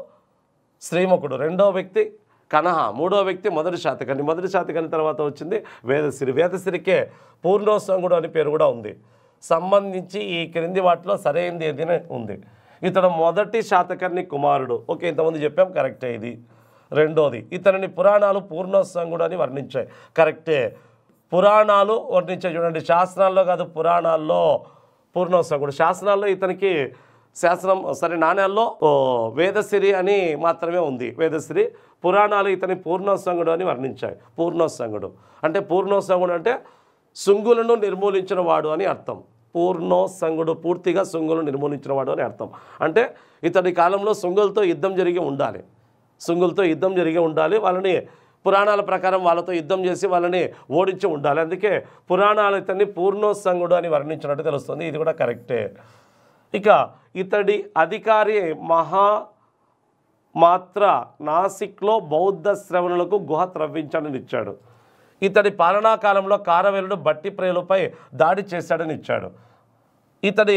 శ్రీముఖుడు, 2వ వ్యక్తి కనహ, 3వ వ్యక్తి మొదటి శాతకర్ణి. మొదటి శాతకర్ణి తర్వాత వచ్చింది వేదసిరి. వేదసిరికే పూర్ణోత్సంగుడు అని పేరు కూడా ఉంది. సంబంధించి ఈ క్రింది వాటిలో సరైనది ఏదైనా ఉంది. ఇతడు మొదటి శాతకర్ణి కుమారుడు. ఓకే, ఇంతమంది చెప్పాం, కరెక్టే. ఇది రెండోది, ఇతనిని పురాణాలు పూర్ణోత్సంగుడు అని వర్ణించాయి. కరెక్టే, పురాణాలు వర్ణించాయి. చూడండి, శాస్త్రాల్లో కాదు పురాణాల్లో పూర్ణోత్సంగుడు. శాస్త్రాల్లో ఇతనికి శాస్త్రం నాణ్యాల్లో వేదసిరి అని మాత్రమే ఉంది వేదసిరి. పురాణాలు ఇతని పూర్ణోత్సంగుడు అని వర్ణించాయి. పూర్ణోత్సంగుడు అంటే శుంగులను నిర్మూలించిన వాడు అని అర్థం. పూర్ణోత్సంగుడు పూర్తిగా శుంగులను నిర్మూలించిన వాడు అని అర్థం. అంటే ఇతడి కాలంలో శుంగులతో యుద్ధం జరిగి ఉండాలి. వాళ్ళని పురాణాల ప్రకారం వాళ్ళతో యుద్ధం చేసి వాళ్ళని ఓడించి ఉండాలి. అందుకే పురాణాలు ఇతన్ని పూర్ణోత్సంగుడు అని వర్ణించినట్టు తెలుస్తుంది. ఇది కూడా కరెక్టే. ఇక ఇతడి అధికారి మహామాత్ర నాసిక్లో బౌద్ధ శ్రవణులకు గుహ త్రవ్వించాడని ఇచ్చాడు. ఇతడి పాలనా కాలంలో కారవేలుడు బట్టి ప్రేలుపై దాడి చేశాడని ఇచ్చాడు. ఇతడి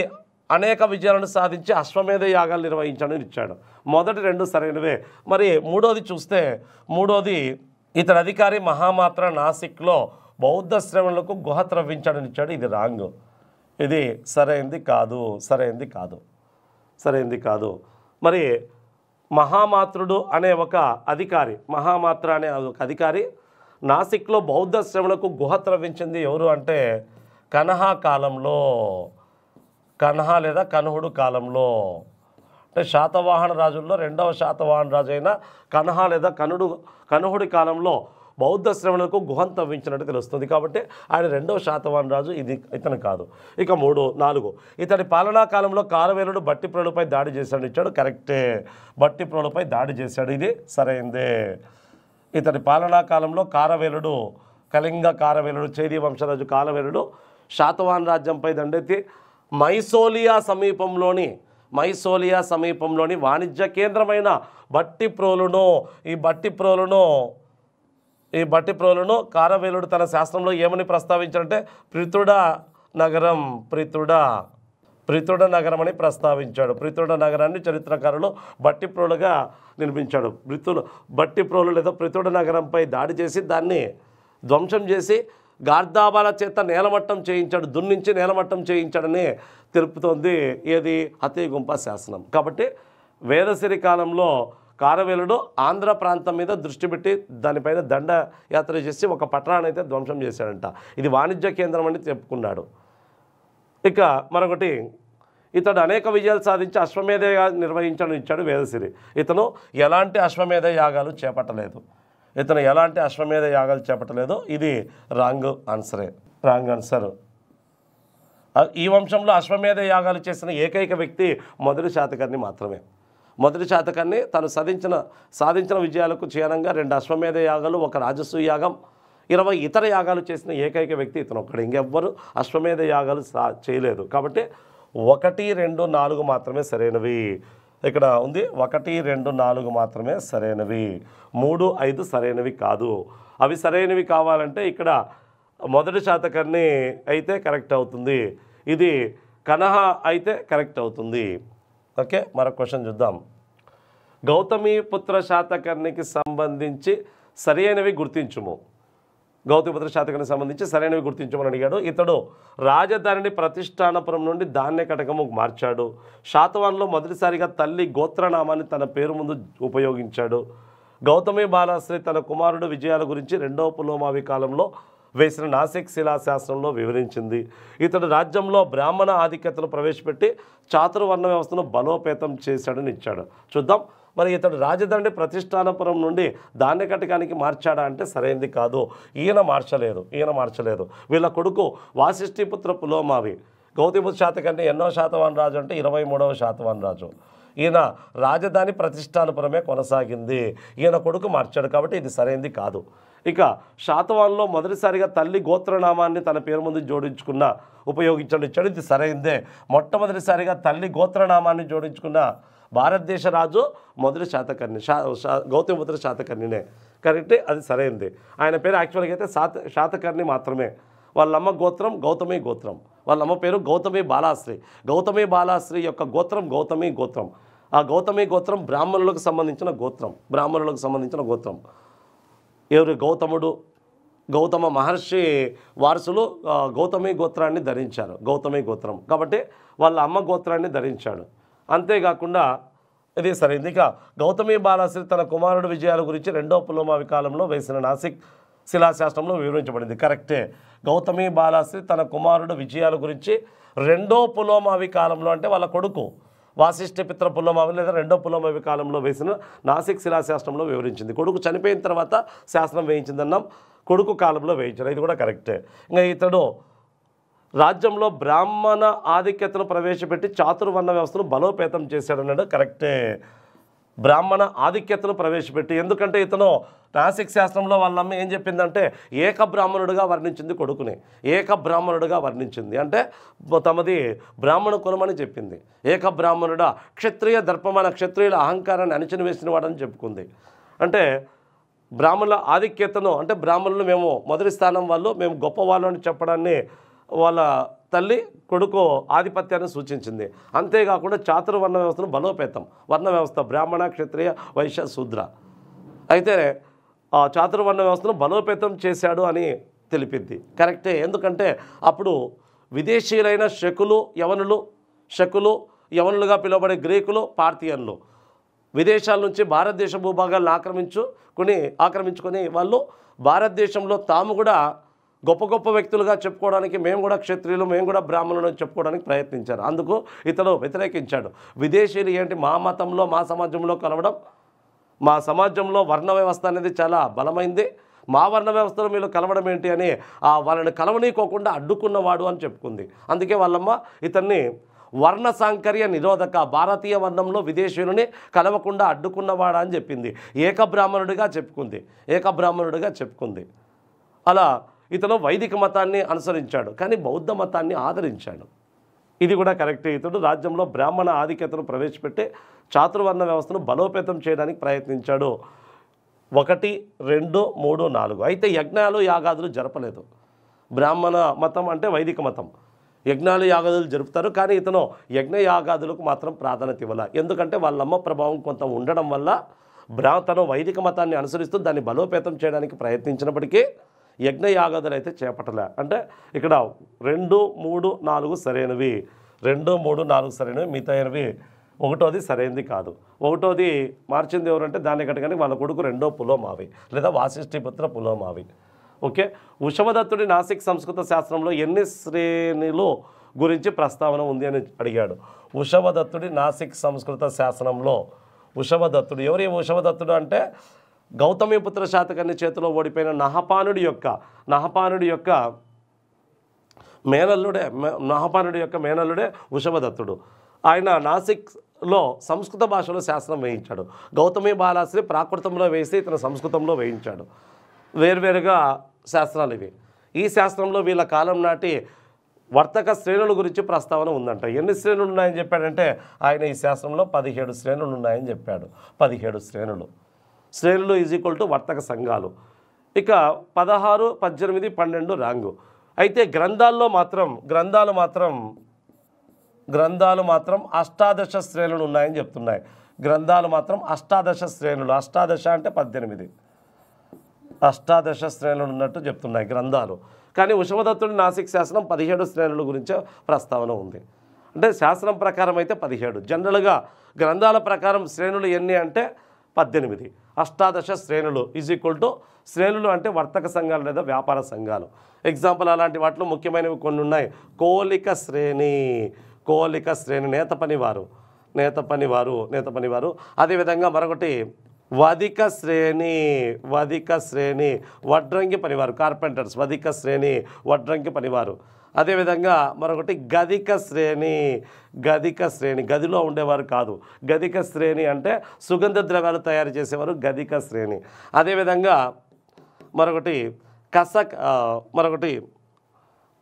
అనేక విజయాలను సాధించి అశ్వమేధ యాగాలు నిర్వహించాడని ఇచ్చాడు. మొదటి 2 సరైనవే. మరి మూడోది చూస్తే ఇతడి అధికారి మహామాత్ర నాసిక్లో బౌద్ధ శ్రవణులకు గుహ త్రవ్వించాడని ఇచ్చాడు. ఇది రాంగ్. ఇది సరైనది కాదు. మరి మహామాత్రుడు అనే ఒక అధికారి నాసిక్లో బౌద్ధ శ్రవణకు గుహ త్రవ్వించింది ఎవరు అంటే కనహ లేదా కనుహుడు కాలంలో. అంటే శాతవాహన రాజుల్లో 2వ శాతవాహన రాజు అయిన కనహ లేదా కనుహుడి కాలంలో బౌద్ధ శ్రవణులకు గుహం తవ్వించినట్టు తెలుస్తుంది. కాబట్టి ఆయన 2వ శాతవాహన రాజు, ఇతను కాదు. ఇక 3, 4 ఇతడి పాలనా కాలంలో కారవేలుడు భట్టిప్రోలుపై దాడి చేశాడు ఇచ్చాడు. కరెక్టే, భట్టిప్రోలుపై దాడి చేశాడు, ఇది సరైందే. ఇతడి పాలనా కాలంలో కారవేలుడు, కళింగ కారవేలుడు, చేది వంశరాజు కారవేలుడు శాతవాహన రాజ్యంపై దండెత్తి మైసోలియా సమీపంలోని వాణిజ్య కేంద్రమైన భట్టిప్రోలును కారవేలుడు తన శాస్త్రంలో ఏమని ప్రస్తావించాడంటే పృథుడ నగరం అని ప్రస్తావించాడు. పృథుడ నగరాన్ని చరిత్రకారులు భట్టిప్రోలుగా నిర్మించాడు. భట్టిప్రోలు లేదా పృథుడ నగరంపై దాడి చేసి దాన్ని ధ్వంసం చేసి గార్ధాబాల చేత నేలమట్టం చేయించాడు, దున్నించి నేలమట్టం చేయించాడని తెలుపుతోంది ఏది హతిగుంప శాసనం. కాబట్టి వేదసిరి కాలంలో కారవేలుడు ఆంధ్ర ప్రాంతం మీద దృష్టి పెట్టి దానిపైన దండయాత్ర చేసి ఒక పట్టణాన్ని అయితే ధ్వంసం చేశాడంట. ఇది వాణిజ్య కేంద్రం అని చెప్పుకున్నాడు. ఇక మరొకటి, ఇతడు అనేక విజయాలు సాధించి అశ్వమేధ యాగాలు నిర్వహించడం ఇచ్చాడు వేదసిరి. ఇతను ఎలాంటి అశ్వమేధ యాగాలు చేపట్టలేదు. ఇది రాంగ్ ఆన్సర్. ఈ వంశంలో అశ్వమేధ యాగాలు చేసిన ఏకైక వ్యక్తి మొదటి శాతకర్ణి మాత్రమే. మొదటి శాతకర్ణి తను సాధించిన విజయాలకు చిహ్నంగా 2 అశ్వమేధ యాగాలు, 1 రాజసూయ యాగం, 20 ఇతర యాగాలు చేసిన ఏకైక వ్యక్తి ఇతను ఒక్కడు. ఇంకెవ్వరు అశ్వమేధ యాగాలు చేయలేదు. కాబట్టి 1, 2, 4 మాత్రమే సరైనవి. ఇక్కడ ఉంది 1, 2, 4 మాత్రమే సరైనవి. 3, 5 సరైనవి కాదు. అవి సరైనవి కావాలంటే ఇక్కడ మొదటి శాతకర్ణి అయితే కరెక్ట్ అవుతుంది, ఇది కనహ అయితే కరెక్ట్ అవుతుంది. ఓకే, మరొక క్వశ్చన్ చూద్దాం. గౌతమిపుత్ర శాతకర్ణికి సంబంధించి సరైనవి గుర్తించుము. గౌతమిపుత్ర శాతకర్ణికి సంబంధించి సరైనవి గుర్తించమని అడిగాడు. ఇతడు రాజధానిని ప్రతిష్టానపురం నుండి ధాన్యకటకము మార్చాడు. శాతవాహనంలో మొదటిసారిగా తల్లి గోత్రనామాన్ని తన పేరు ముందు ఉపయోగించాడు. గౌతమి బాలాశ్రీ తన కుమారుడు విజయాల గురించి 2వ పులోమావి కాలంలో వేసిన నాసిక్ శిలాశాస్త్రంలో వివరించింది. ఇతడు రాజ్యంలో బ్రాహ్మణ ఆధిక్యతను ప్రవేశపెట్టి చాతుర్వర్ణ వ్యవస్థను బలోపేతం చేశాడని ఇచ్చాడు. చూద్దాం, మరి ఇతడు రాజధాని ప్రతిష్టానపురం నుండి ధాన్యకటకానికి మార్చాడా అంటే సరైనది కాదు. ఈయన మార్చలేదు. వీళ్ళ కొడుకు వాసిష్ఠిపుత్ర పులోమావి. గౌతమిపుత్ర శాతకర్ణి ఎన్నో శాతవాహన రాజు అంటే 23వ శాతవాహన రాజు. ఈయన రాజధాని ప్రతిష్టానపురమే కొనసాగింది. ఈయన కొడుకు మార్చాడు, కాబట్టి ఇది సరైనది కాదు. ఇక శాతవాహనంలో మొదటిసారిగా తల్లి గోత్రనామాన్ని తన పేరు ముందు ఉపయోగించడం ఇచ్చాడు, ఇది సరైనదే. మొట్టమొదటిసారిగా తల్లి గోత్రనామాన్ని జోడించుకున్న భారతదేశ రాజు మొదటి శాతకర్ణి, గౌతమిపుత్ర శాతకర్ణినే. కరెక్టే, అది సరైనది. ఆయన పేరు యాక్చువల్గా అయితే శాతకర్ణి మాత్రమే. వాళ్ళమ్మ గోత్రం గౌతమి గోత్రం, వాళ్ళమ్మ పేరు గౌతమి బాలాశ్రీ యొక్క గోత్రం గౌతమి గోత్రం. ఆ గౌతమి గోత్రం బ్రాహ్మణులకు సంబంధించిన గోత్రం. ఎవరు? గౌతమ మహర్షి వారసులు గౌతమి గోత్రాన్ని ధరించారు, గౌతమి గోత్రం. కాబట్టి వాళ్ళ అమ్మ గోత్రాన్ని ధరించాడు. అంతేకాకుండా ఇది సరైనది. ఇక గౌతమి బాలాశ్రీ తన కుమారుడు విజయాల గురించి 2వ పులోమావి కాలంలో వేసిన నాసిక్ శిలాశాస్త్రంలో వివరించబడింది. కరెక్టే, గౌతమి బాలాశ్రీ తన కుమారుడు విజయాల గురించి 2వ పులోమావి కాలంలో అంటే వాళ్ళ కొడుకు వాసిష్ఠిపుత్ర పులోమావి లేదా 2వ పులోమావి కాలంలో వేసిన నాసిక్ శిలాశాస్త్రంలో వివరించింది. కొడుకు చనిపోయిన తర్వాత శాస్త్రం వేయించిందన్నాం, కొడుకు కాలంలో వేయించారు, ఇది కూడా కరెక్టే. ఇంకా ఇతడు రాజ్యంలో బ్రాహ్మణ ఆధిక్యతను ప్రవేశపెట్టి చాతుర్వర్ణ వ్యవస్థను బలోపేతం చేశాడన్నాడు, కరెక్టే. బ్రాహ్మణ ఆధిక్యతను ప్రవేశపెట్టి, ఎందుకంటే ఇతను నాసిక్ శాస్త్రంలో వాళ్ళమ్మ ఏం చెప్పిందంటే ఏకబ్రాహ్మణుడిగా వర్ణించింది, కొడుకుని ఏకబ్రాహ్మణుడిగా వర్ణించింది. అంటే తమది బ్రాహ్మణ కులమని చెప్పింది. ఏకబ్రాహ్మణుడా క్షత్రియ దర్పమైన క్షత్రియుల అహంకారాన్ని అణిచిని వేసిన వాడని చెప్పుకుంది. అంటే బ్రాహ్మణుల ఆధిక్యతను, అంటే బ్రాహ్మణులు మేము మొదటి స్థానం వాళ్ళు, మేము గొప్పవాళ్ళు అని చెప్పడాన్ని వాళ్ళ తల్లి కొడుకు ఆధిపత్యాన్ని సూచించింది. అంతేకాకుండా చాతుర్వర్ణ వ్యవస్థను బలోపేతం, వర్ణ వ్యవస్థ బ్రాహ్మణ క్షత్రియ వైశ్య శూద్ర, అయితే ఆ చాతుర్వర్ణ వ్యవస్థను బలోపేతం చేశాడు అని తెలిపింది. కరెక్టే, ఎందుకంటే అప్పుడు విదేశీయులైన శకులు యవనులుగా పిలువబడే గ్రీకులు, పార్థియన్లు విదేశాల నుంచి భారతదేశ భూభాగాలను ఆక్రమించుకొని వాళ్ళు భారతదేశంలో తాము కూడా గొప్ప గొప్ప వ్యక్తులుగా చెప్పుకోవడానికి, మేము కూడా క్షత్రియులు, మేము కూడా బ్రాహ్మణులు చెప్పుకోవడానికి ప్రయత్నించారు. అందుకు ఇతడు వ్యతిరేకించాడు. విదేశీయులు ఏంటి మా మతంలో మా సమాజంలో కలవడం, మా సమాజంలో వర్ణ వ్యవస్థ అనేది చాలా బలమైంది, మా వర్ణ వ్యవస్థలో మీరు కలవడం ఏంటి అని వాళ్ళని కలవనీకోకుండా అడ్డుకున్నవాడు అని చెప్పుకుంది. అందుకే వాళ్ళమ్మ ఇతన్ని వర్ణ సాంకర్య నిరోధక, భారతీయ వర్ణంలో విదేశీయులని కలవకుండా అడ్డుకున్నవాడా అని చెప్పింది. ఏకబ్రాహ్మణుడిగా చెప్పుకుంది. అలా ఇతను వైదిక మతాన్ని అనుసరించాడు, కానీ బౌద్ధ మతాన్ని ఆదరించాడు. ఇది కూడా కరెక్టే. ఇతడు రాజ్యంలో బ్రాహ్మణ ఆధిక్యతను ప్రవేశపెట్టి చాతుర్వర్ణ వ్యవస్థను బలోపేతం చేయడానికి ప్రయత్నించాడు. 1, 2, 3, 4. అయితే యజ్ఞాలు యాగాదులు జరపలేదు. బ్రాహ్మణ మతం అంటే వైదిక మతం, యజ్ఞాలు యాగాదులు జరుపుతారు, కానీ ఇతను యజ్ఞ యాగాదులకు మాత్రం ప్రాధాన్యత ఇవ్వాలి. ఎందుకంటే వాళ్ళమ్మ ప్రభావం కొంత ఉండడం వల్ల తను వైదిక మతాన్ని అనుసరిస్తూ దాన్ని బలోపేతం చేయడానికి ప్రయత్నించినప్పటికీ యజ్ఞ యాగాదులు అయితే చేపట్టలే. అంటే ఇక్కడ 2, 3, 4 సరైనవి, 2, 3, 4 సరైనవి, మిగతాయినవి 1వది సరైనది కాదు. 1వది మార్చింది ఎవరంటే దాన్ని కట్టగానే వాళ్ళ కొడుకు 2వ పులోమావి లేదా వాసిష్ఠిపుత్ర పులోమావి. ఓకే. వృషభదత్తుడి నాసిక్ సంస్కృత శాస్త్రంలో ఎన్ని శ్రేణులు గురించి ప్రస్తావన ఉంది అని అడిగాడు. వృషభదత్తుడి నాసిక్ సంస్కృత శాసనంలో వృషభదత్తుడు ఎవరు? వృషభదత్తుడు అంటే గౌతమిపుత్ర శాతకర్ణి చేతిలో ఓడిపోయిన నహపానుడి యొక్క మేనల్లుడే వృషభదత్తుడు. ఆయన నాసిక్లో సంస్కృత భాషలో శాసనం వేయించాడు. గౌతమి బాలాశ్రీ ప్రాకృతంలో వేసి ఇతను సంస్కృతంలో వేయించాడు. వేర్వేరుగా శాస్త్రాలు ఇవి. ఈ శాస్త్రంలో వీళ్ళ కాలం నాటి వర్తక శ్రేణుల గురించి ప్రస్తావన ఉందంట. ఎన్ని శ్రేణులు ఉన్నాయని చెప్పాడంటే ఆయన ఈ శాస్త్రంలో 17 శ్రేణులు ఉన్నాయని చెప్పాడు. 17 శ్రేణులు ఈజ్ ఈక్వల్ టు వర్తక సంఘాలు. ఇక 16, 18, 12 ర్యాంగు. అయితే గ్రంథాలు మాత్రం 18 శ్రేణులు ఉన్నాయని చెప్తున్నాయి. గ్రంథాలు మాత్రం 18 శ్రేణులు, 18 అంటే 18, 18 శ్రేణులు ఉన్నట్టు చెప్తున్నాయి గ్రంథాలు. కానీ వృషభదత్తుడి నాసిక్ శాసనం 17 శ్రేణుల గురించే ప్రస్తావన ఉంది. అంటే శాస్త్రం ప్రకారం అయితే 17, జనరల్గా గ్రంథాల ప్రకారం శ్రేణులు ఎన్ని అంటే 18. 18 శ్రేణులు ఈజ్ ఈక్వల్ టు, శ్రేణులు అంటే వర్తక సంఘాలు లేదా వ్యాపార సంఘాలు. ఎగ్జాంపుల్ అలాంటి వాటిలో ముఖ్యమైనవి కొన్ని ఉన్నాయి. కోలిక శ్రేణి, నేత పనివారు. అదేవిధంగా మరొకటి వధిక శ్రేణి, వడ్రంగి పనివారు, కార్పెంటర్స్. వధిక శ్రేణి, వడ్రంగి పనివారు. అదేవిధంగా మరొకటి గదిక శ్రేణి, గదిలో ఉండేవారు కాదు. గదిక శ్రేణి అంటే సుగంధ ద్రవ్యాలు తయారు చేసేవారు, గదిక శ్రేణి. అదేవిధంగా మరొకటి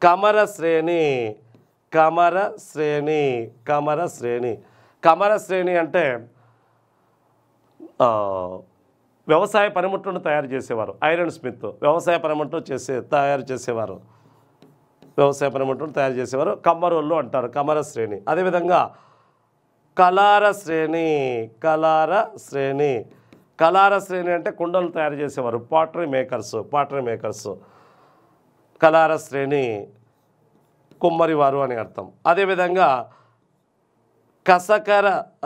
కమర శ్రేణి అంటే వ్యవసాయ పనిముట్లను తయారు చేసేవారు. ఐరన్ స్మిత్ వ్యవసాయ పనిముట్లు తయారు చేసేవారు. కమ్మరోళ్ళు అంటారు, కమర శ్రేణి. అదేవిధంగా కలార శ్రేణి అంటే కుండలు తయారు చేసేవారు, పాటరీ మేకర్స్. కలార శ్రేణి కుమ్మరివారు అని అర్థం. అదేవిధంగా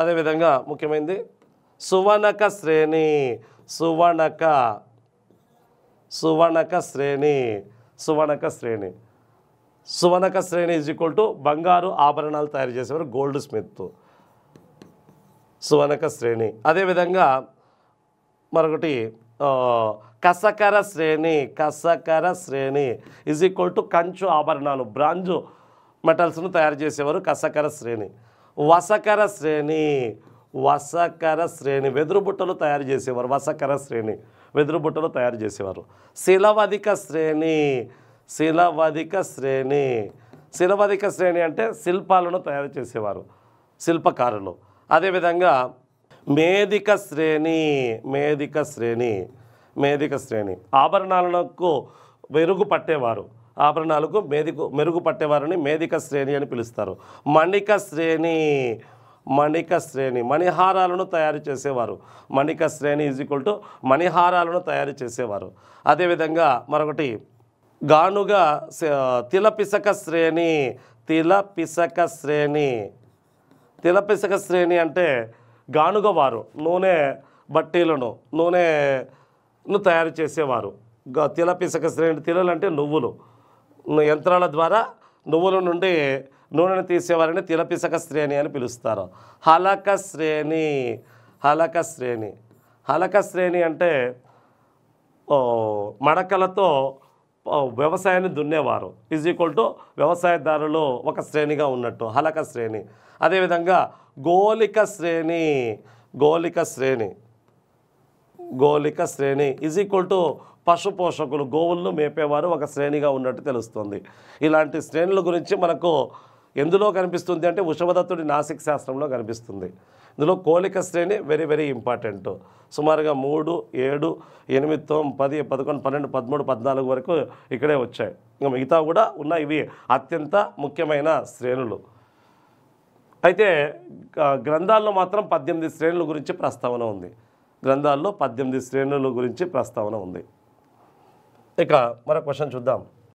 అదేవిధంగా ముఖ్యమైనది సువనక శ్రేణి ఈజ్ ఈక్వల్ టు బంగారు ఆభరణాలు తయారు చేసేవారు, గోల్డ్ స్మిత్. సువనక శ్రేణి. అదేవిధంగా మరొకటి కసకర శ్రేణి ఈజ్ ఈక్వల్ టు కంచు ఆభరణాలు, బ్రాంజు మెటల్స్ను తయారు చేసేవారు, కసకర శ్రేణి. వసకర శ్రేణి వెదురుబుట్టలు తయారు చేసేవారు, వసకర శ్రేణి వెదురుబుట్టలు తయారు చేసేవారు. శిలవధిక శ్రేణి అంటే శిల్పాలను తయారు చేసేవారు, శిల్పకారులు. అదేవిధంగా మేధిక శ్రేణి ఆభరణాలకు మెరుగు పట్టేవారు, మెరుగు పట్టేవారని మేధిక శ్రేణి అని పిలుస్తారు. మణిక శ్రేణి మణిహారాలను తయారు చేసేవారు, మణిక శ్రేణి ఈజ్ ఈక్వల్ టు మణిహారాలను తయారు చేసేవారు. అదేవిధంగా మరొకటి గానుగ తిలపిసక శ్రేణి అంటే గానుగవారు నూనె బట్టీలను తయారు చేసేవారు. తిలపిసక శ్రేణి, తిలలు అంటే నువ్వులు, యంత్రాల ద్వారా నువ్వుల నుండి నూనెను తీసేవారని తిలపిసక శ్రేణి అని పిలుస్తారు. హలక శ్రేణి అంటే మడకలతో వ్యవసాయాన్ని దున్నేవారు ఈజ్ ఈక్వల్ టు వ్యవసాయదారులు ఒక శ్రేణిగా ఉన్నట్టు హలక శ్రేణి. అదేవిధంగా గోలిక శ్రేణి గోలిక శ్రేణి ఈజ్ ఈక్వల్ టు పశు పోషకులు గోవులను మేపేవారు ఒక శ్రేణిగా ఉన్నట్టు తెలుస్తుంది. ఇలాంటి శ్రేణుల గురించి మనకు ఎందులో కనిపిస్తుంది అంటే ఉషవదత్తుడి నాసిక శాస్త్రంలో కనిపిస్తుంది. ఇందులో కోలిక శ్రేణి వెరీ వెరీ ఇంపార్టెంట్. సుమారుగా 3, 7, 8, 9, 10, 11, 12, 13, 14 వరకు ఇక్కడే వచ్చాయి. ఇంకా మిగతా కూడా ఉన్న ఇవి అత్యంత ముఖ్యమైన శ్రేణులు. అయితే గ్రంథాల్లో మాత్రం 18 శ్రేణుల గురించి ప్రస్తావన ఉంది. గ్రంథాల్లో 18 శ్రేణుల గురించి ప్రస్తావన ఉంది. ఇక మరో క్వశ్చన్ చూద్దాం.